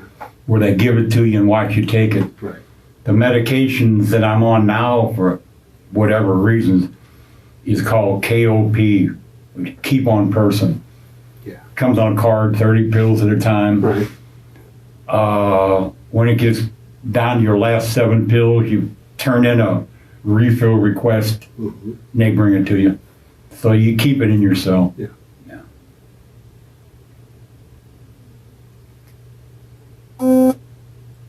where they give it to you and watch you take it. Right. The medications that I'm on now, for whatever reasons, is called KOP, which keep on person. Yeah. Comes on a card, 30 pills at a time. Right. When it gets down to your last 7 pills, you turn in a refill request, Mhm. and they bring it to you. So you keep it in your cell. Yeah.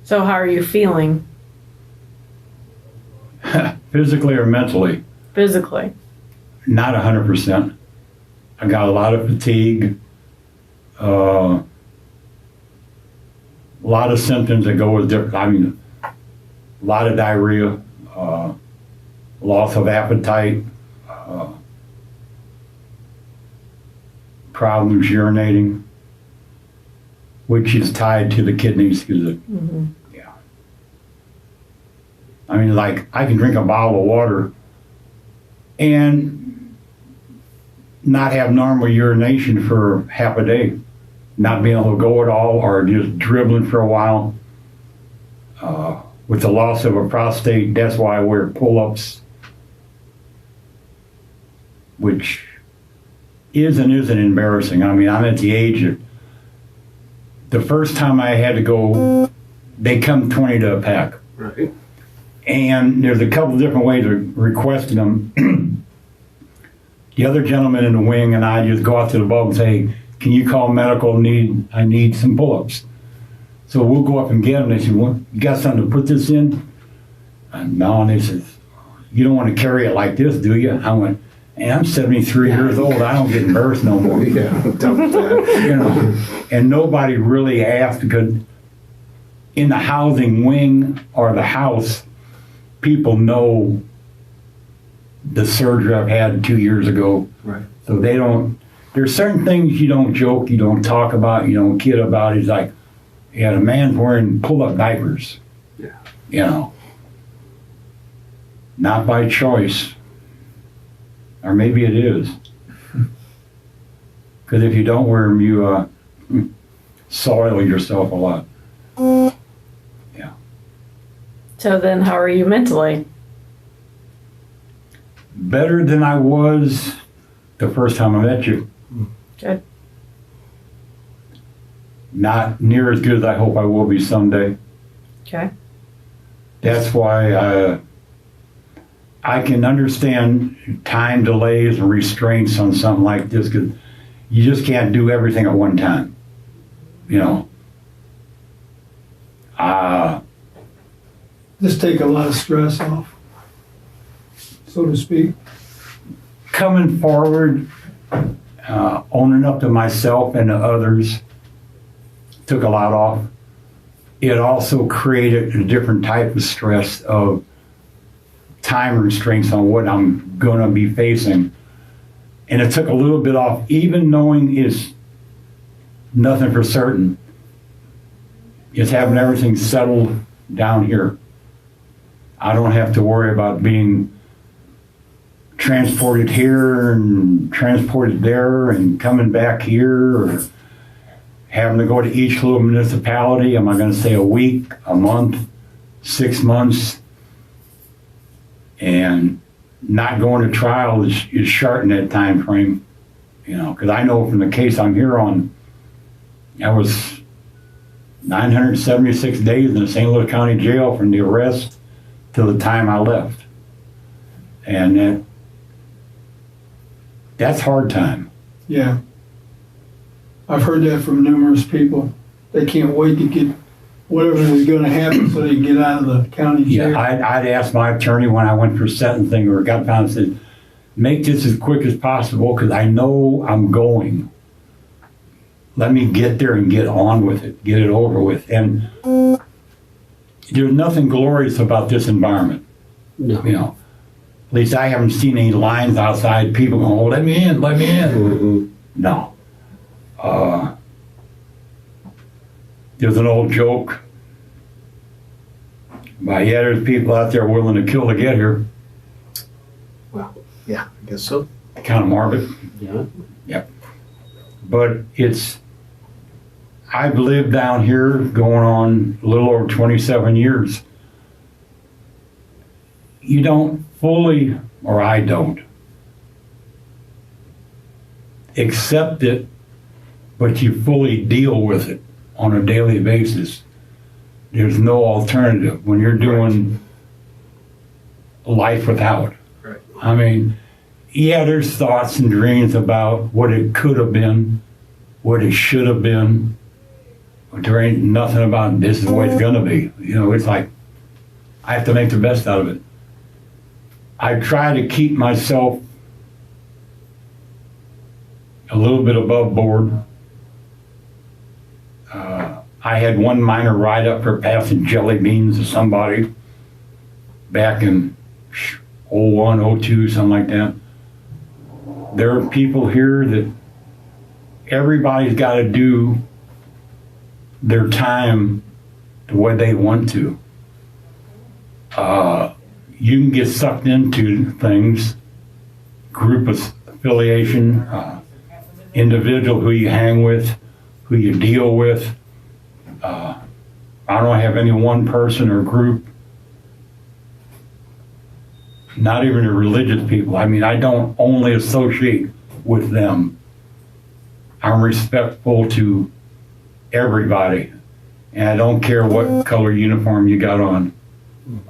So how are you feeling Physically or mentally, physically? not 100%. I got a lot of fatigue, a lot of symptoms that go with different, a lot of diarrhea, loss of appetite, problems urinating, which is tied to the kidneys. Yeah. I mean, like, I can drink a bottle of water and not have normal urination for half a day, not being able to go at all, or just dribbling for a while. With the loss of a prostate, that's why I wear pull-ups, which is and isn't embarrassing. I mean, I'm at the age of, the first time I had to go, they come 20 to a pack. Right. And there's a couple different ways of requesting them. The other gentleman in the wing and I just go out to the bulb and say, can you call medical, I need some pull-ups. So we'll go up and get them. They said, well, you got something to put this in? And no, and they said, you don't want to carry it like this, do you? I went, hey, I'm 73 years old. I don't get embarrassed no more. Yeah. Double that. You know, and nobody really asked, because in the housing wing or the house, people know the surgery I've had 2 years ago. Right. So they don't, there's certain things you don't joke, you don't talk about, you don't kid about. It's like, yeah, the man's wearing pull-up diapers. Yeah. You know, not by choice. Or maybe it is. Because if you don't wear them, you soil yourself a lot. Yeah. So then how are you mentally? Better than I was the first time I met you. Good. Not near as good as I hope I will be someday. Okay. That's why I can understand time delays and restraints on something like this, because you just can't do everything at one time. You know. Just take a lot of stress off, so to speak. Coming forward, owning up to myself and to others, took a lot off. it also created a different type of stress of time restraints on what I'm going to be facing. And it took a little bit off, even knowing it's nothing for certain. It's having everything settled down here. I don't have to worry about being transported here and transported there and coming back here, or having to go to each little municipality. Am I going to stay a week, a month, 6 months? And not going to trial is shortening that time frame, you know, because I know from the case I'm here on, I was 976 days in the St. Louis County Jail from the arrest till the time I left. And that's hard time. Yeah. I've heard that from numerous people. They can't wait to get whatever is going to happen so they can get out of the county jail. Yeah, I'd asked my attorney when I went for sentencing or got found, and said, make this as quick as possible because I know I'm going. Let me get there and get on with it, get it over with. And there's nothing glorious about this environment. No. You know, at least I haven't seen any lines outside, people going, oh, let me in, let me in. Mm-hmm. No. There's an old joke about, yeah, there's people out there willing to kill to get here. Well, yeah, I guess so. Kind of morbid. Yeah. Yep. But I've lived down here going on a little over 27 years. You don't fully, or I don't, accept it, but you fully deal with it on a daily basis. There's no alternative when you're doing life without. Right. I mean, yeah, there's thoughts and dreams about what it could have been, what it should have been, but there ain't nothing about this is the way it's gonna be. You know, it's like, I have to make the best out of it. I try to keep myself a little bit above board. I had one minor write-up for passing jelly beans to somebody back in 01, 02, something like that. There are people here that everybody's got to do their time the way they want to. You can get sucked into things, group affiliation, individual who you hang with, who you deal with. I don't have any one person or group, not even the religious people. I mean, I don't only associate with them. I'm respectful to everybody, and I don't care what color uniform you got on.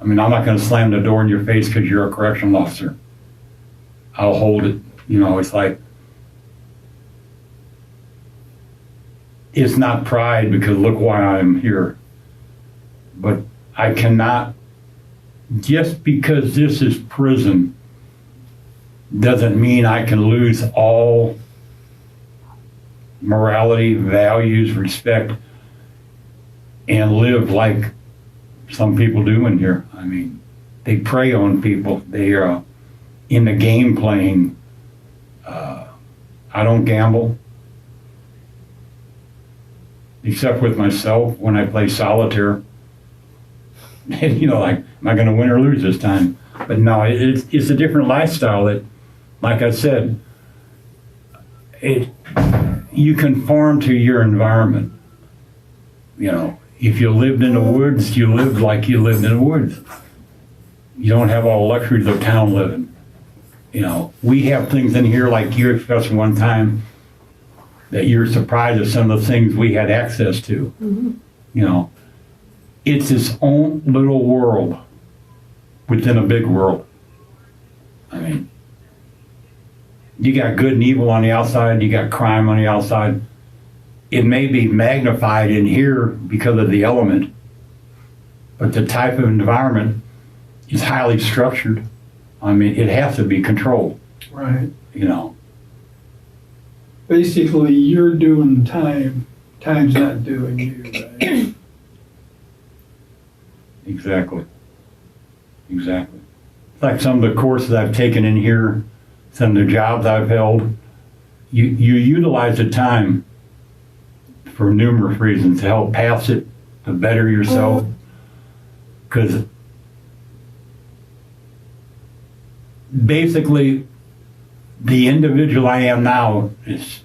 I mean, I'm not going to slam the door in your face because you're a correctional officer. I'll hold it. You know, it's like, it's not pride because look why I'm here. But I cannot, just because this is prison, doesn't mean I can lose all morality, values, respect, and live like some people do in here. I mean, they prey on people. They are in the game playing. I don't gamble, except with myself when I play solitaire. You know, like, am I going to win or lose this time? But no, it's a different lifestyle that, like I said, you conform to your environment. You know, if you lived in the woods, you lived like you lived in the woods. You don't have all the luxuries of town living. You know, we have things in here like you expressed one time that you're surprised at some of the things we had access to. Mm-hmm. You know, it's its own little world within a big world. I mean, you got good and evil on the outside, you got crime on the outside. It may be magnified in here because of the element, but the type of environment is highly structured. I mean, it has to be controlled. Right. You know. Basically, you're doing time, time's not doing you, right? Exactly. Exactly. It's like some of the courses I've taken in here, some of the jobs I've held, you utilize the time for numerous reasons to help pass it, to better yourself. Because basically, the individual I am now is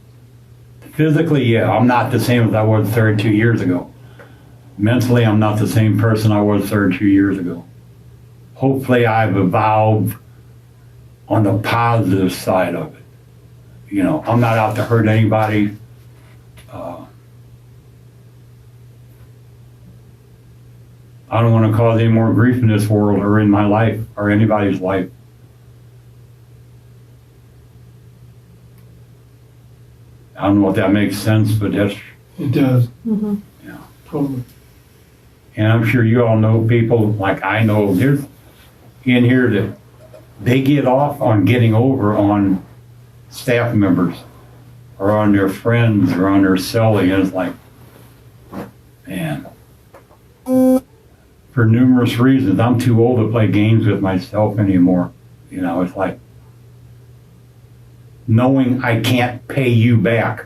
physically, yeah, I'm not the same as I was 32 years ago. Mentally, I'm not the same person I was 32 years ago. Hopefully, I've evolved on the positive side of it. You know, I'm not out to hurt anybody. I don't want to cause any more grief in this world or in my life or anybody's life. I don't know if that makes sense, but that's, It does. yeah. Totally. And I'm sure you all know people like I know there's in here that they get off on getting over on staff members or on their friends or on their cellie. And it's like, man, for numerous reasons, I'm too old to play games with myself anymore. You know, it's like knowing I can't pay you back.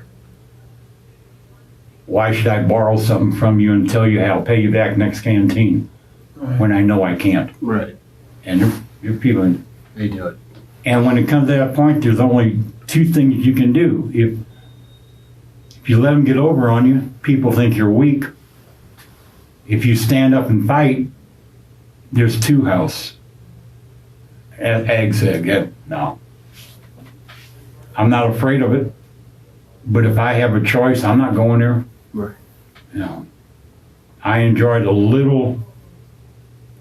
Why should I borrow something from you and tell you I'll pay you back next canteen Right. when I know I can't? Right. And you're people. They do it. And when it comes to that point, there's only two things you can do. If you let them get over on you, people think you're weak. If you stand up and fight, there's two house. Eggs, no. I'm not afraid of it, but if I have a choice, I'm not going there. Right. You know, I enjoy the little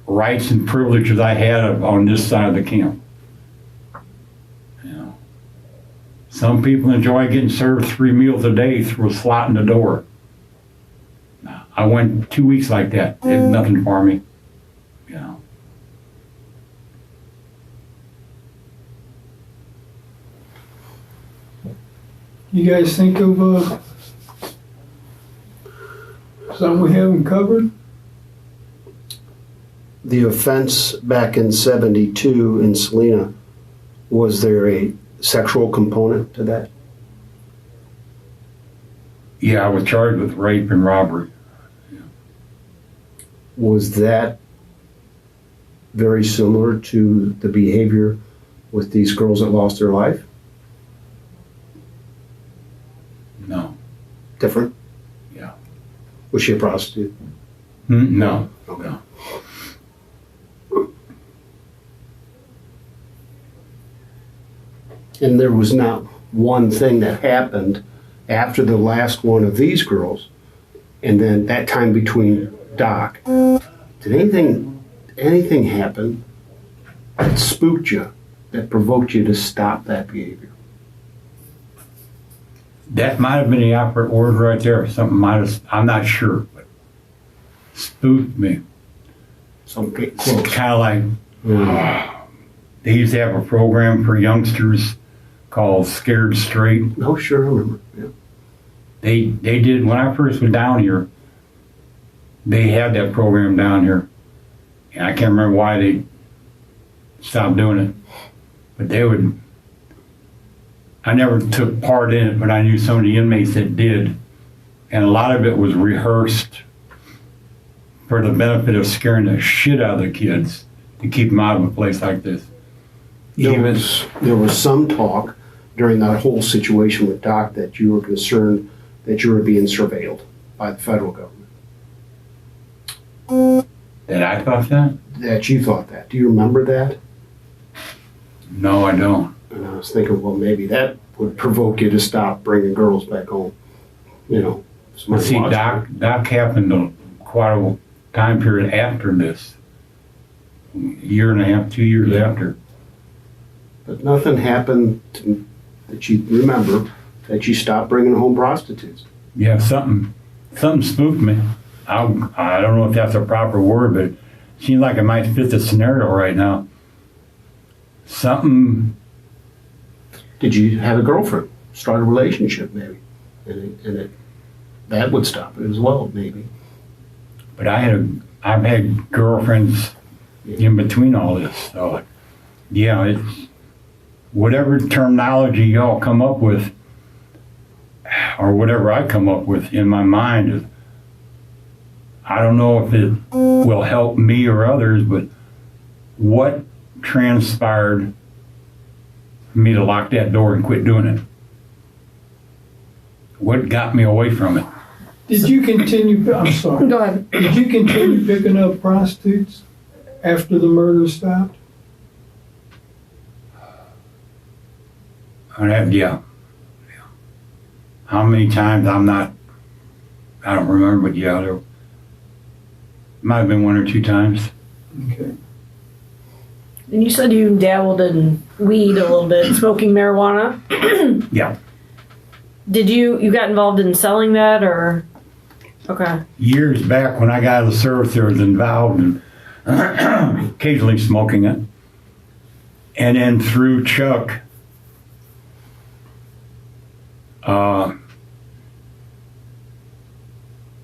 rights and privileges I had on this side of the camp. You know, some people enjoy getting served 3 meals a day through a slot in the door. I went 2 weeks like that. It did nothing for me. You know. You guys think of something we haven't covered? The offense back in 72 in Salina, was there a sexual component to that? Yeah, I was charged with rape and robbery. Was that very similar to the behavior with these girls that lost their life? No. Different? Yeah. Was she a prostitute? No. Okay. No. And there was not one thing that happened after the last one of these girls, and then that time between Doc. Did anything happen that spooked you, that provoked you to stop that behavior? That might have been the operative word right there. Something might have, I'm not sure, but spooked me. So get It's close. kind of like, they used to have a program for youngsters called Scared Straight. Oh, sure, I remember. Yeah. They did, when I first was down here, they had that program down here. And I can't remember why they stopped doing it. But they would, I never took part in it, but I knew some of the inmates that did. And a lot of it was rehearsed for the benefit of scaring the shit out of the kids to keep them out of a place like this. There was some talk during that whole situation with Doc that you were concerned that you were being surveilled by the federal government. That I thought that? That you thought that. Do you remember that? No, I don't. And I was thinking, well, maybe that would provoke you to stop bringing girls back home. You know. Well, see, watching. Doc happened quite a time period after this. A year and a half, 2 years after. But nothing happened that you remember that you stopped bringing home prostitutes. Yeah, something spooked me. I don't know if that's a proper word, but it seems like it might fit the scenario right now. Something. Did you have a girlfriend? Start a relationship, maybe? And that would stop it as well, maybe. But I had I've had girlfriends in between all this. So, yeah, it's whatever terminology y'all come up with, or whatever I come up with in my mind. I don't know if it will help me or others, but what transpired for me to lock that door and quit doing it? What got me away from it? Did you continue, I'm sorry, Go ahead. did you continue picking up prostitutes after the murder stopped? Yeah. How many times I don't remember, but yeah, there might have been one or two times. Okay. And you said you dabbled in weed a little bit, smoking marijuana. Yeah. Did you got involved in selling that or? Okay. Years back when I got out of the service, there was involved in occasionally smoking it. And then through Chuck,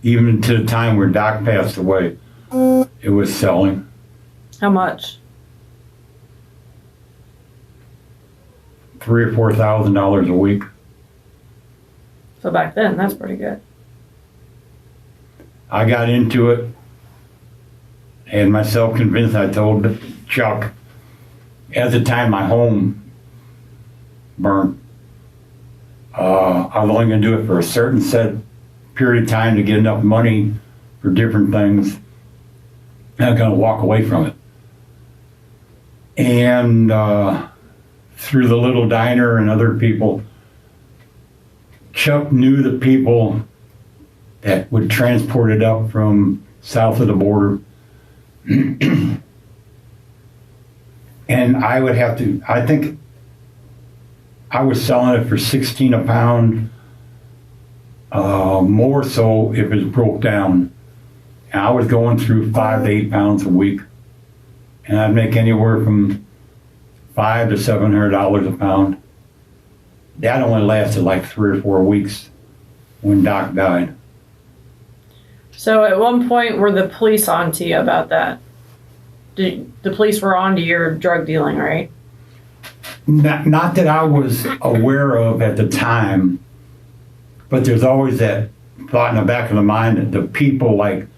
even to the time where Doc passed away, it was selling. How much? $3,000 or $4,000 a week. So back then, that's pretty good. I got into it, had myself convinced. I told Chuck, at the time my home burned, I was only going to do it for a certain set period of time to get enough money for different things. And I'm going to walk away from it. And through the little diner and other people, Chuck knew the people that would transport it up from south of the border. And I would have to, I think I was selling it for 16 a pound, more so if it broke down. And I was going through 5 to 8 pounds a week. And I'd make anywhere from $500 to $700 a pound. That only lasted like 3 or 4 weeks when Doc died. So at one point, were the police on to you about that? The police were on to your drug dealing, right? Not that I was aware of at the time, but there's always that thought in the back of the mind that the people like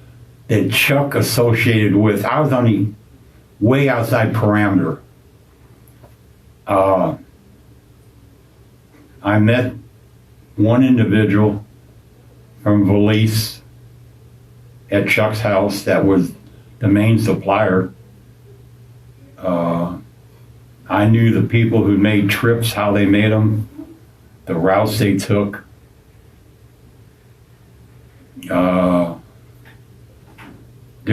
that Chuck associated with, I was on the way outside parameter. I met one individual from Valise at Chuck's house that was the main supplier. I knew the people who made trips, how they made them, the routes they took. There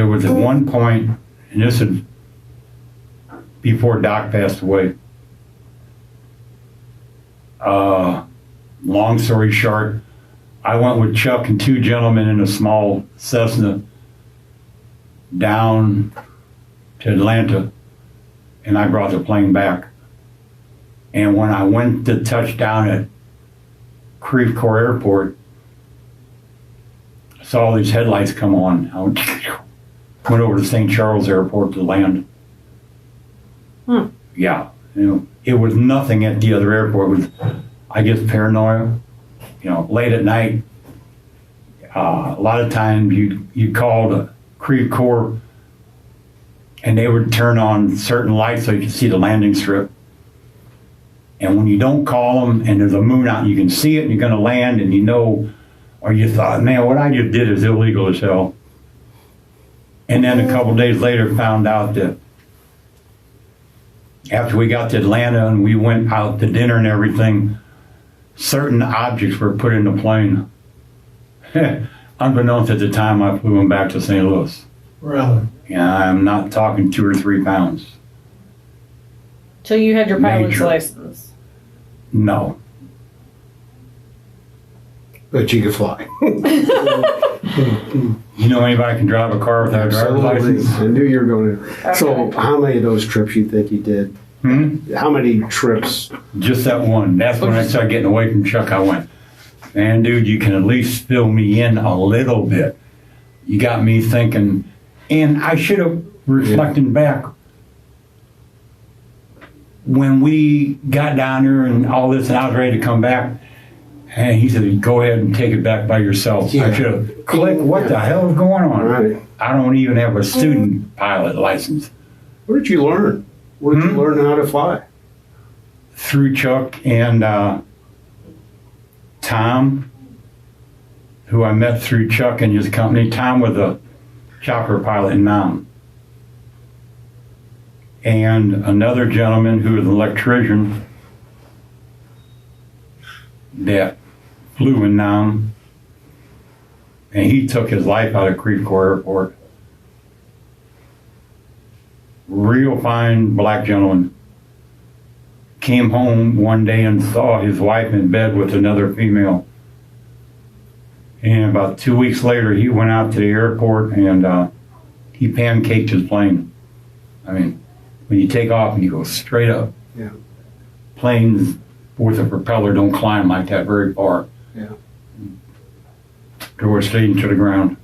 was at one point, and this is before Doc passed away. Long story short, I went with Chuck and 2 gentlemen in a small Cessna down to Atlanta, and I brought the plane back. And when I went to touch down at Creve Coeur Airport, I saw all these headlights come on. I went over to St. Charles Airport to land. Yeah, it was nothing at the other airport. It was, I guess, paranoia. Late at night, a lot of times you call the Creve Coeur and they would turn on certain lights so you could see the landing strip. And when you don't call them and there's a moon out and you can see it and you're going to land and or you thought, man, what I just did is illegal as hell. And then a couple days later found out that after we got to Atlanta and we went out to dinner and everything, certain objects were put in the plane. Unbeknownst at the time, I flew them back to St. Louis. Really? And I'm not talking 2 or 3 pounds. So you had your pilot's Major. license? No. But you can fly. You know anybody can drive a car without a driver's license? I knew you were going to. Okay. So how many of those trips you think you did? How many trips? Just that one. That's when I started getting away from Chuck. I went, man, dude, you can at least fill me in a little bit. You got me thinking, And I should have, reflecting back, when we got down there and all this, and I was ready to come back, and he said, go ahead and take it back by yourself. Yeah. I should have clicked, what the hell is going on? Right. I don't even have a student pilot license. Where did you learn? Where did you learn how to fly? Through Chuck and Tom, who I met through Chuck and his company. Tom was a chopper pilot in Nam. And another gentleman who was an electrician that flew in Nam, and he took his life out of Creveport Airport. Real fine black gentleman. Came home one day and saw his wife in bed with another female. And about 2 weeks later, he went out to the airport and he pancaked his plane. I mean, when you take off and you go straight up, Yeah. planes with a propeller don't climb like that very far. Yeah. They were straight into the ground.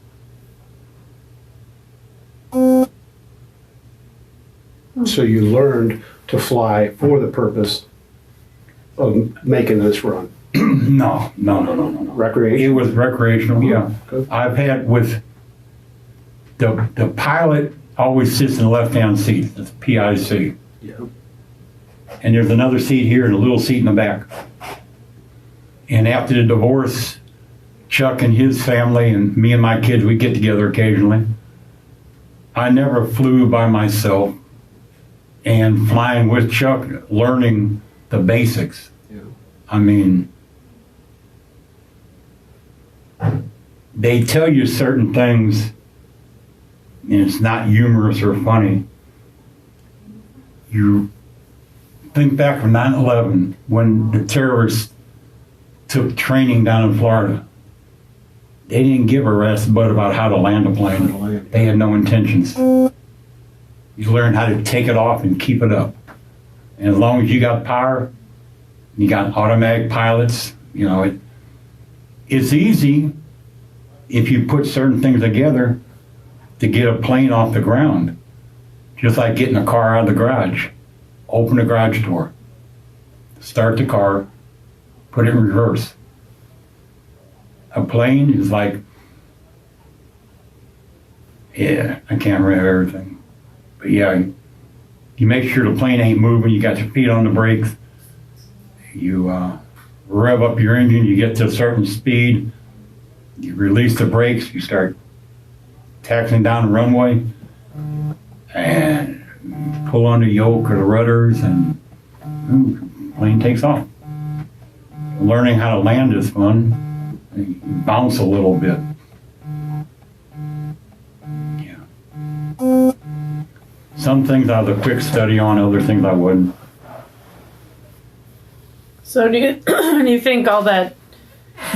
So you learned to fly for the purpose of making this run. No. Recreation? It was recreational, yeah. Good. I've had with the pilot always sits in the left-hand seat, it's PIC. Yeah. And there's another seat here and a little seat in the back. And after the divorce, Chuck and his family and me and my kids, we get together occasionally. I never flew by myself, and flying with Chuck, learning the basics. Yeah. I mean, they tell you certain things, and it's not humorous or funny. You think back from 9/11 when the terrorists took training down in Florida. They didn't give a rat's butt about how to land a plane. They had no intentions. You learn how to take it off and keep it up. And as long as you got power, you got automatic pilots, you know, it's easy if you put certain things together to get a plane off the ground. Just like getting a car out of the garage. Open the garage door, start the car, put it in reverse. A plane is like, yeah, I can't remember everything. But yeah, you make sure the plane ain't moving, you got your feet on the brakes, you rev up your engine, you get to a certain speed, you release the brakes, you start taxiing down the runway, and pull on the yoke or the rudders, and plane takes off. Learning how to land is fun. You bounce a little bit. Yeah. Some things I was a quick study on, other things I wouldn't. So do you think all that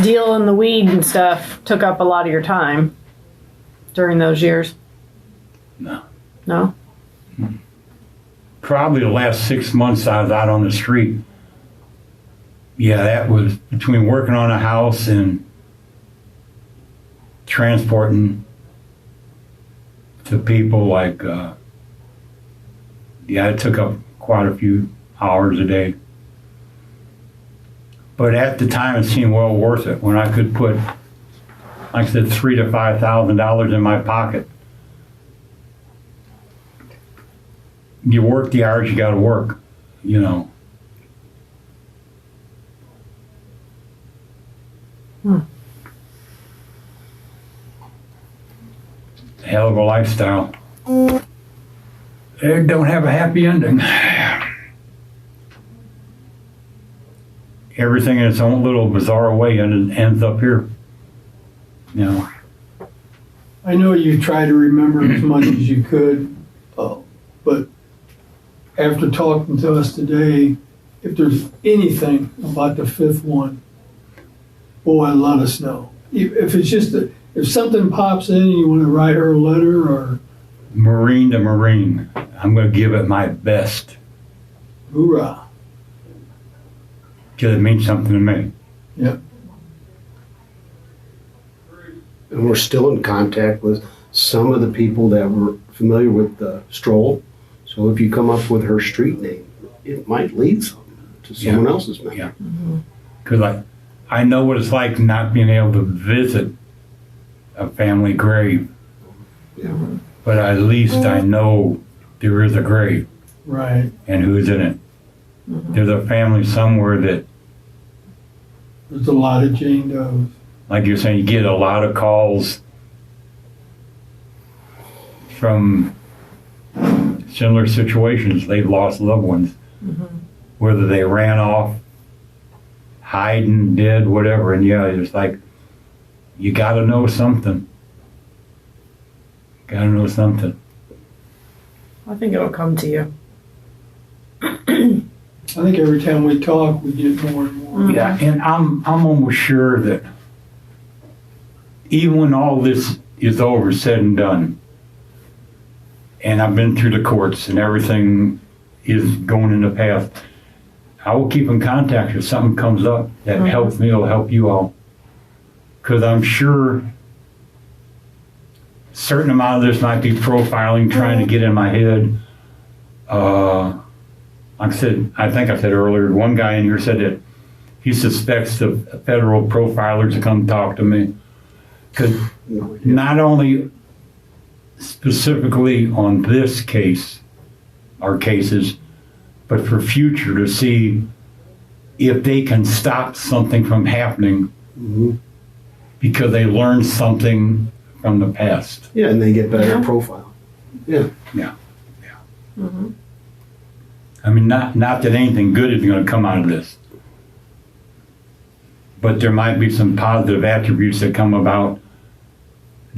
deal in the weed and stuff took up a lot of your time during those years? No. No? Probably the last 6 months I was out on the street. Yeah, that was between working on a house and transporting to people like, yeah, it took up quite a few hours a day. But at the time, it seemed well worth it when I could put, like I said, $3,000 to $5,000 in my pocket. You work the hours you got to work, you know. Hell of a lifestyle. It don't have a happy ending. Everything in its own little bizarre way and it ends up here. You know. I know you try to remember as much as you could, but after talking to us today, if there's anything about the fifth one, boy, let us know. If it's just if something pops in and you want to write her a letter or Marine to Marine, I'm going to give it my best. hoorah. Because it means something to me. Yep. And we're still in contact with some of the people that were familiar with the stroll. So if you come up with her street name, it might lead to someone else's name. Yeah. Because I know what it's like not being able to visit a family grave. Yeah. But at least I know there is a grave Right. and who's in it. There's a family somewhere that, There's a lot of Jane Does. like you're saying, you get a lot of calls from similar situations. They've lost loved ones, whether they ran off, hiding, dead, whatever. And yeah, it's like, you got to know something. Got to know something. I think it'll come to you. I think every time we talk, we get more and more. Yeah, and I'm almost sure that even when all this is over, said and done, and I've been through the courts and everything is going in the past, I will keep in contact if something comes up that helps me, it'll help you all. Because I'm sure a certain amount of this might be profiling, trying to get in my head. Like I said, I think I said earlier, one guy in here said that he suspects the federal profilers to come talk to me. Because not only specifically on this case, or cases, but for future to see if they can stop something from happening because they learned something from the past. Yeah, and they get better Yeah. profile. Yeah. Yeah. I mean, not that anything good is going to come out of this, but there might be some positive attributes that come about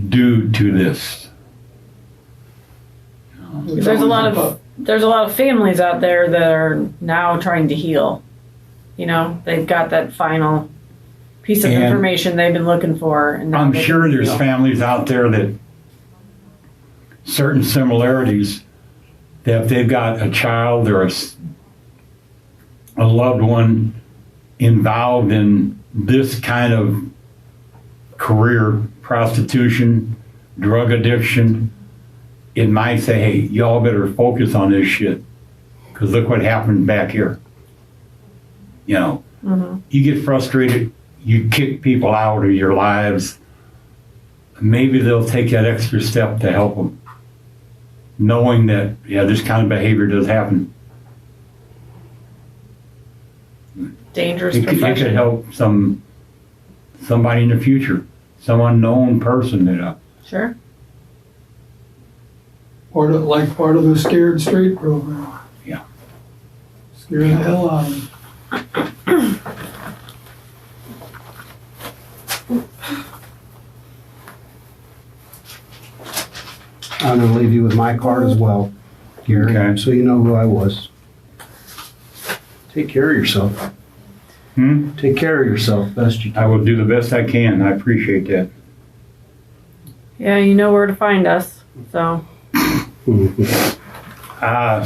due to this. There's a lot of families out there that are now trying to heal. You know, they've got that final piece of And information they've been looking for. And now I'm they sure can there's heal. families out there that certain similarities, that if they've got a child or a loved one involved in this kind of career, prostitution, drug addiction, it might say, hey, y'all better focus on this shit because look what happened back here. You know, you get frustrated, you kick people out of your lives, maybe they'll take that extra step to help them, knowing that, yeah, this kind of behavior does happen. Dangerous It could profession. help somebody in the future, some unknown person that, Sure. Part of the Scared Straight program. Yeah. Scare the hell out of them. I'm going to leave you with my card as well, Gary, Okay. so you know who I was. Take care of yourself. Take care of yourself best you I can. will do the best I can. I appreciate that. Yeah, you know where to find us. So I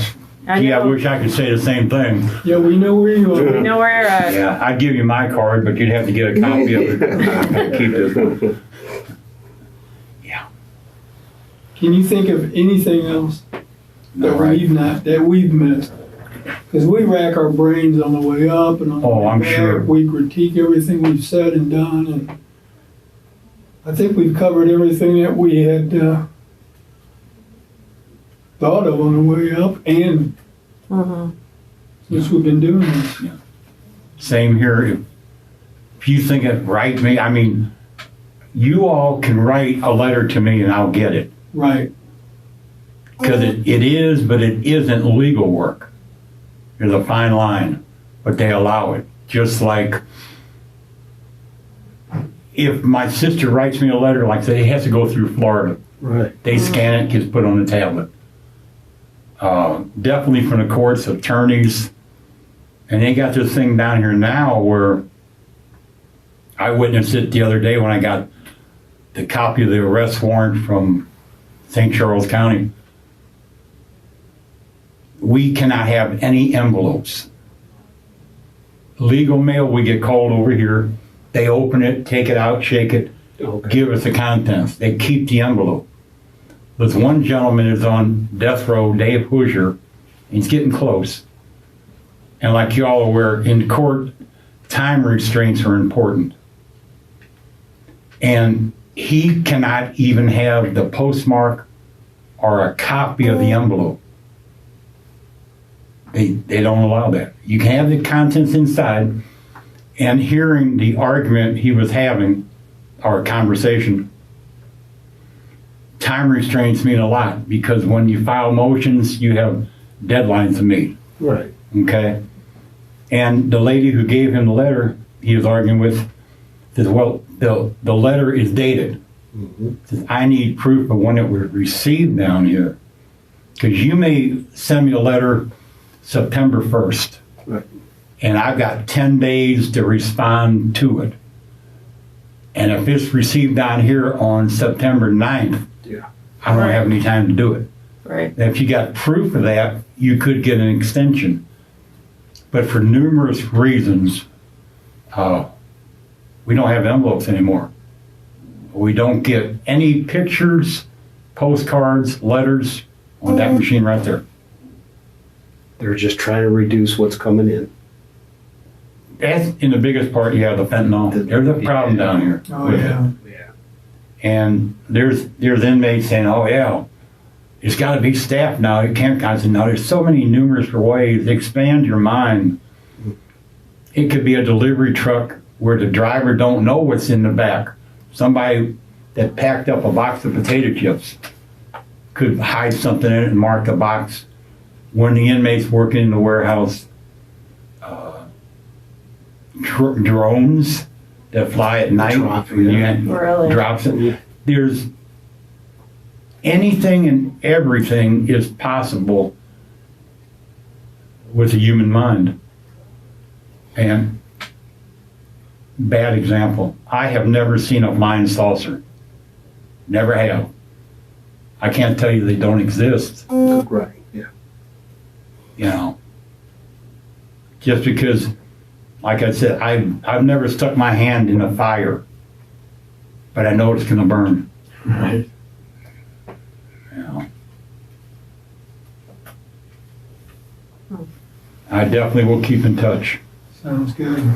Gee, I know, wish I could say the same thing. Yeah, we know where you we are. know where you're at. Yeah, I'd give you my card, but you'd have to get a copy of it. Keep this one. Yeah. Can you think of anything else No, right. that we've missed? Because we rack our brains on the way up and on the Oh, way I'm back. sure. We critique everything we've said and done, and I think we've covered everything that we had thought of on the way up, and since we've been doing this. Same here. If you think it right, me, I mean, you all can write a letter to me and I'll get it. Right. Because it is, but it isn't legal work. There's a fine line, but they allow it. Just like if my sister writes me a letter, like I said, it has to go through Florida. Right. They scan it, gets put on the tablet. Definitely from the courts, attorneys, and they got this thing down here now where I witnessed it the other day when I got the copy of the arrest warrant from St. Charles County. We cannot have any envelopes. Legal mail, we get called over here. They open it, take it out, shake it, Okay. give us the contents. They keep the envelope. This one gentleman is on death row, Dave Hoosier, and he's getting close. And like you all are aware, in court, time restraints are important. And he cannot even have the postmark or a copy of the envelope. They don't allow that. You can have the contents inside, and hearing the argument he was having, or conversation, time restraints mean a lot, because when you file motions, you have deadlines to meet, Right. okay? And the lady who gave him the letter he was arguing with says, well, the letter is dated. Says, I need proof of when it was received down here. Because you may send me a letter September 1st, Right. and I've got 10 days to respond to it. And if it's received down here on September 9th, Yeah. I don't have any time to do it. Right. If you got proof of that, you could get an extension. But for numerous reasons, we don't have envelopes anymore. We don't get any pictures, postcards, letters on that machine right there. They're just trying to reduce what's coming in. That's in the biggest part. You have the fentanyl. There's a problem down here. Oh, with it. yeah. Yeah. And there's inmates saying, oh yeah, it's got to be staffed now. You can't constantly. Now there's so many numerous ways. Expand your mind. It could be a delivery truck where the driver don't know what's in the back. Somebody that packed up a box of potato chips could hide something in it and mark the box. When the inmates working in the warehouse, drones that fly at night, Drop, when you yeah. Really? drops it. There's anything and everything is possible with the human mind. And bad example, I have never seen a flying saucer. Never have. I can't tell you they don't exist, Right. Yeah. you know. Just because, like I said, I've never stuck my hand in a fire, but I know it's gonna burn. Right. You know. I definitely will keep in touch. Sounds good.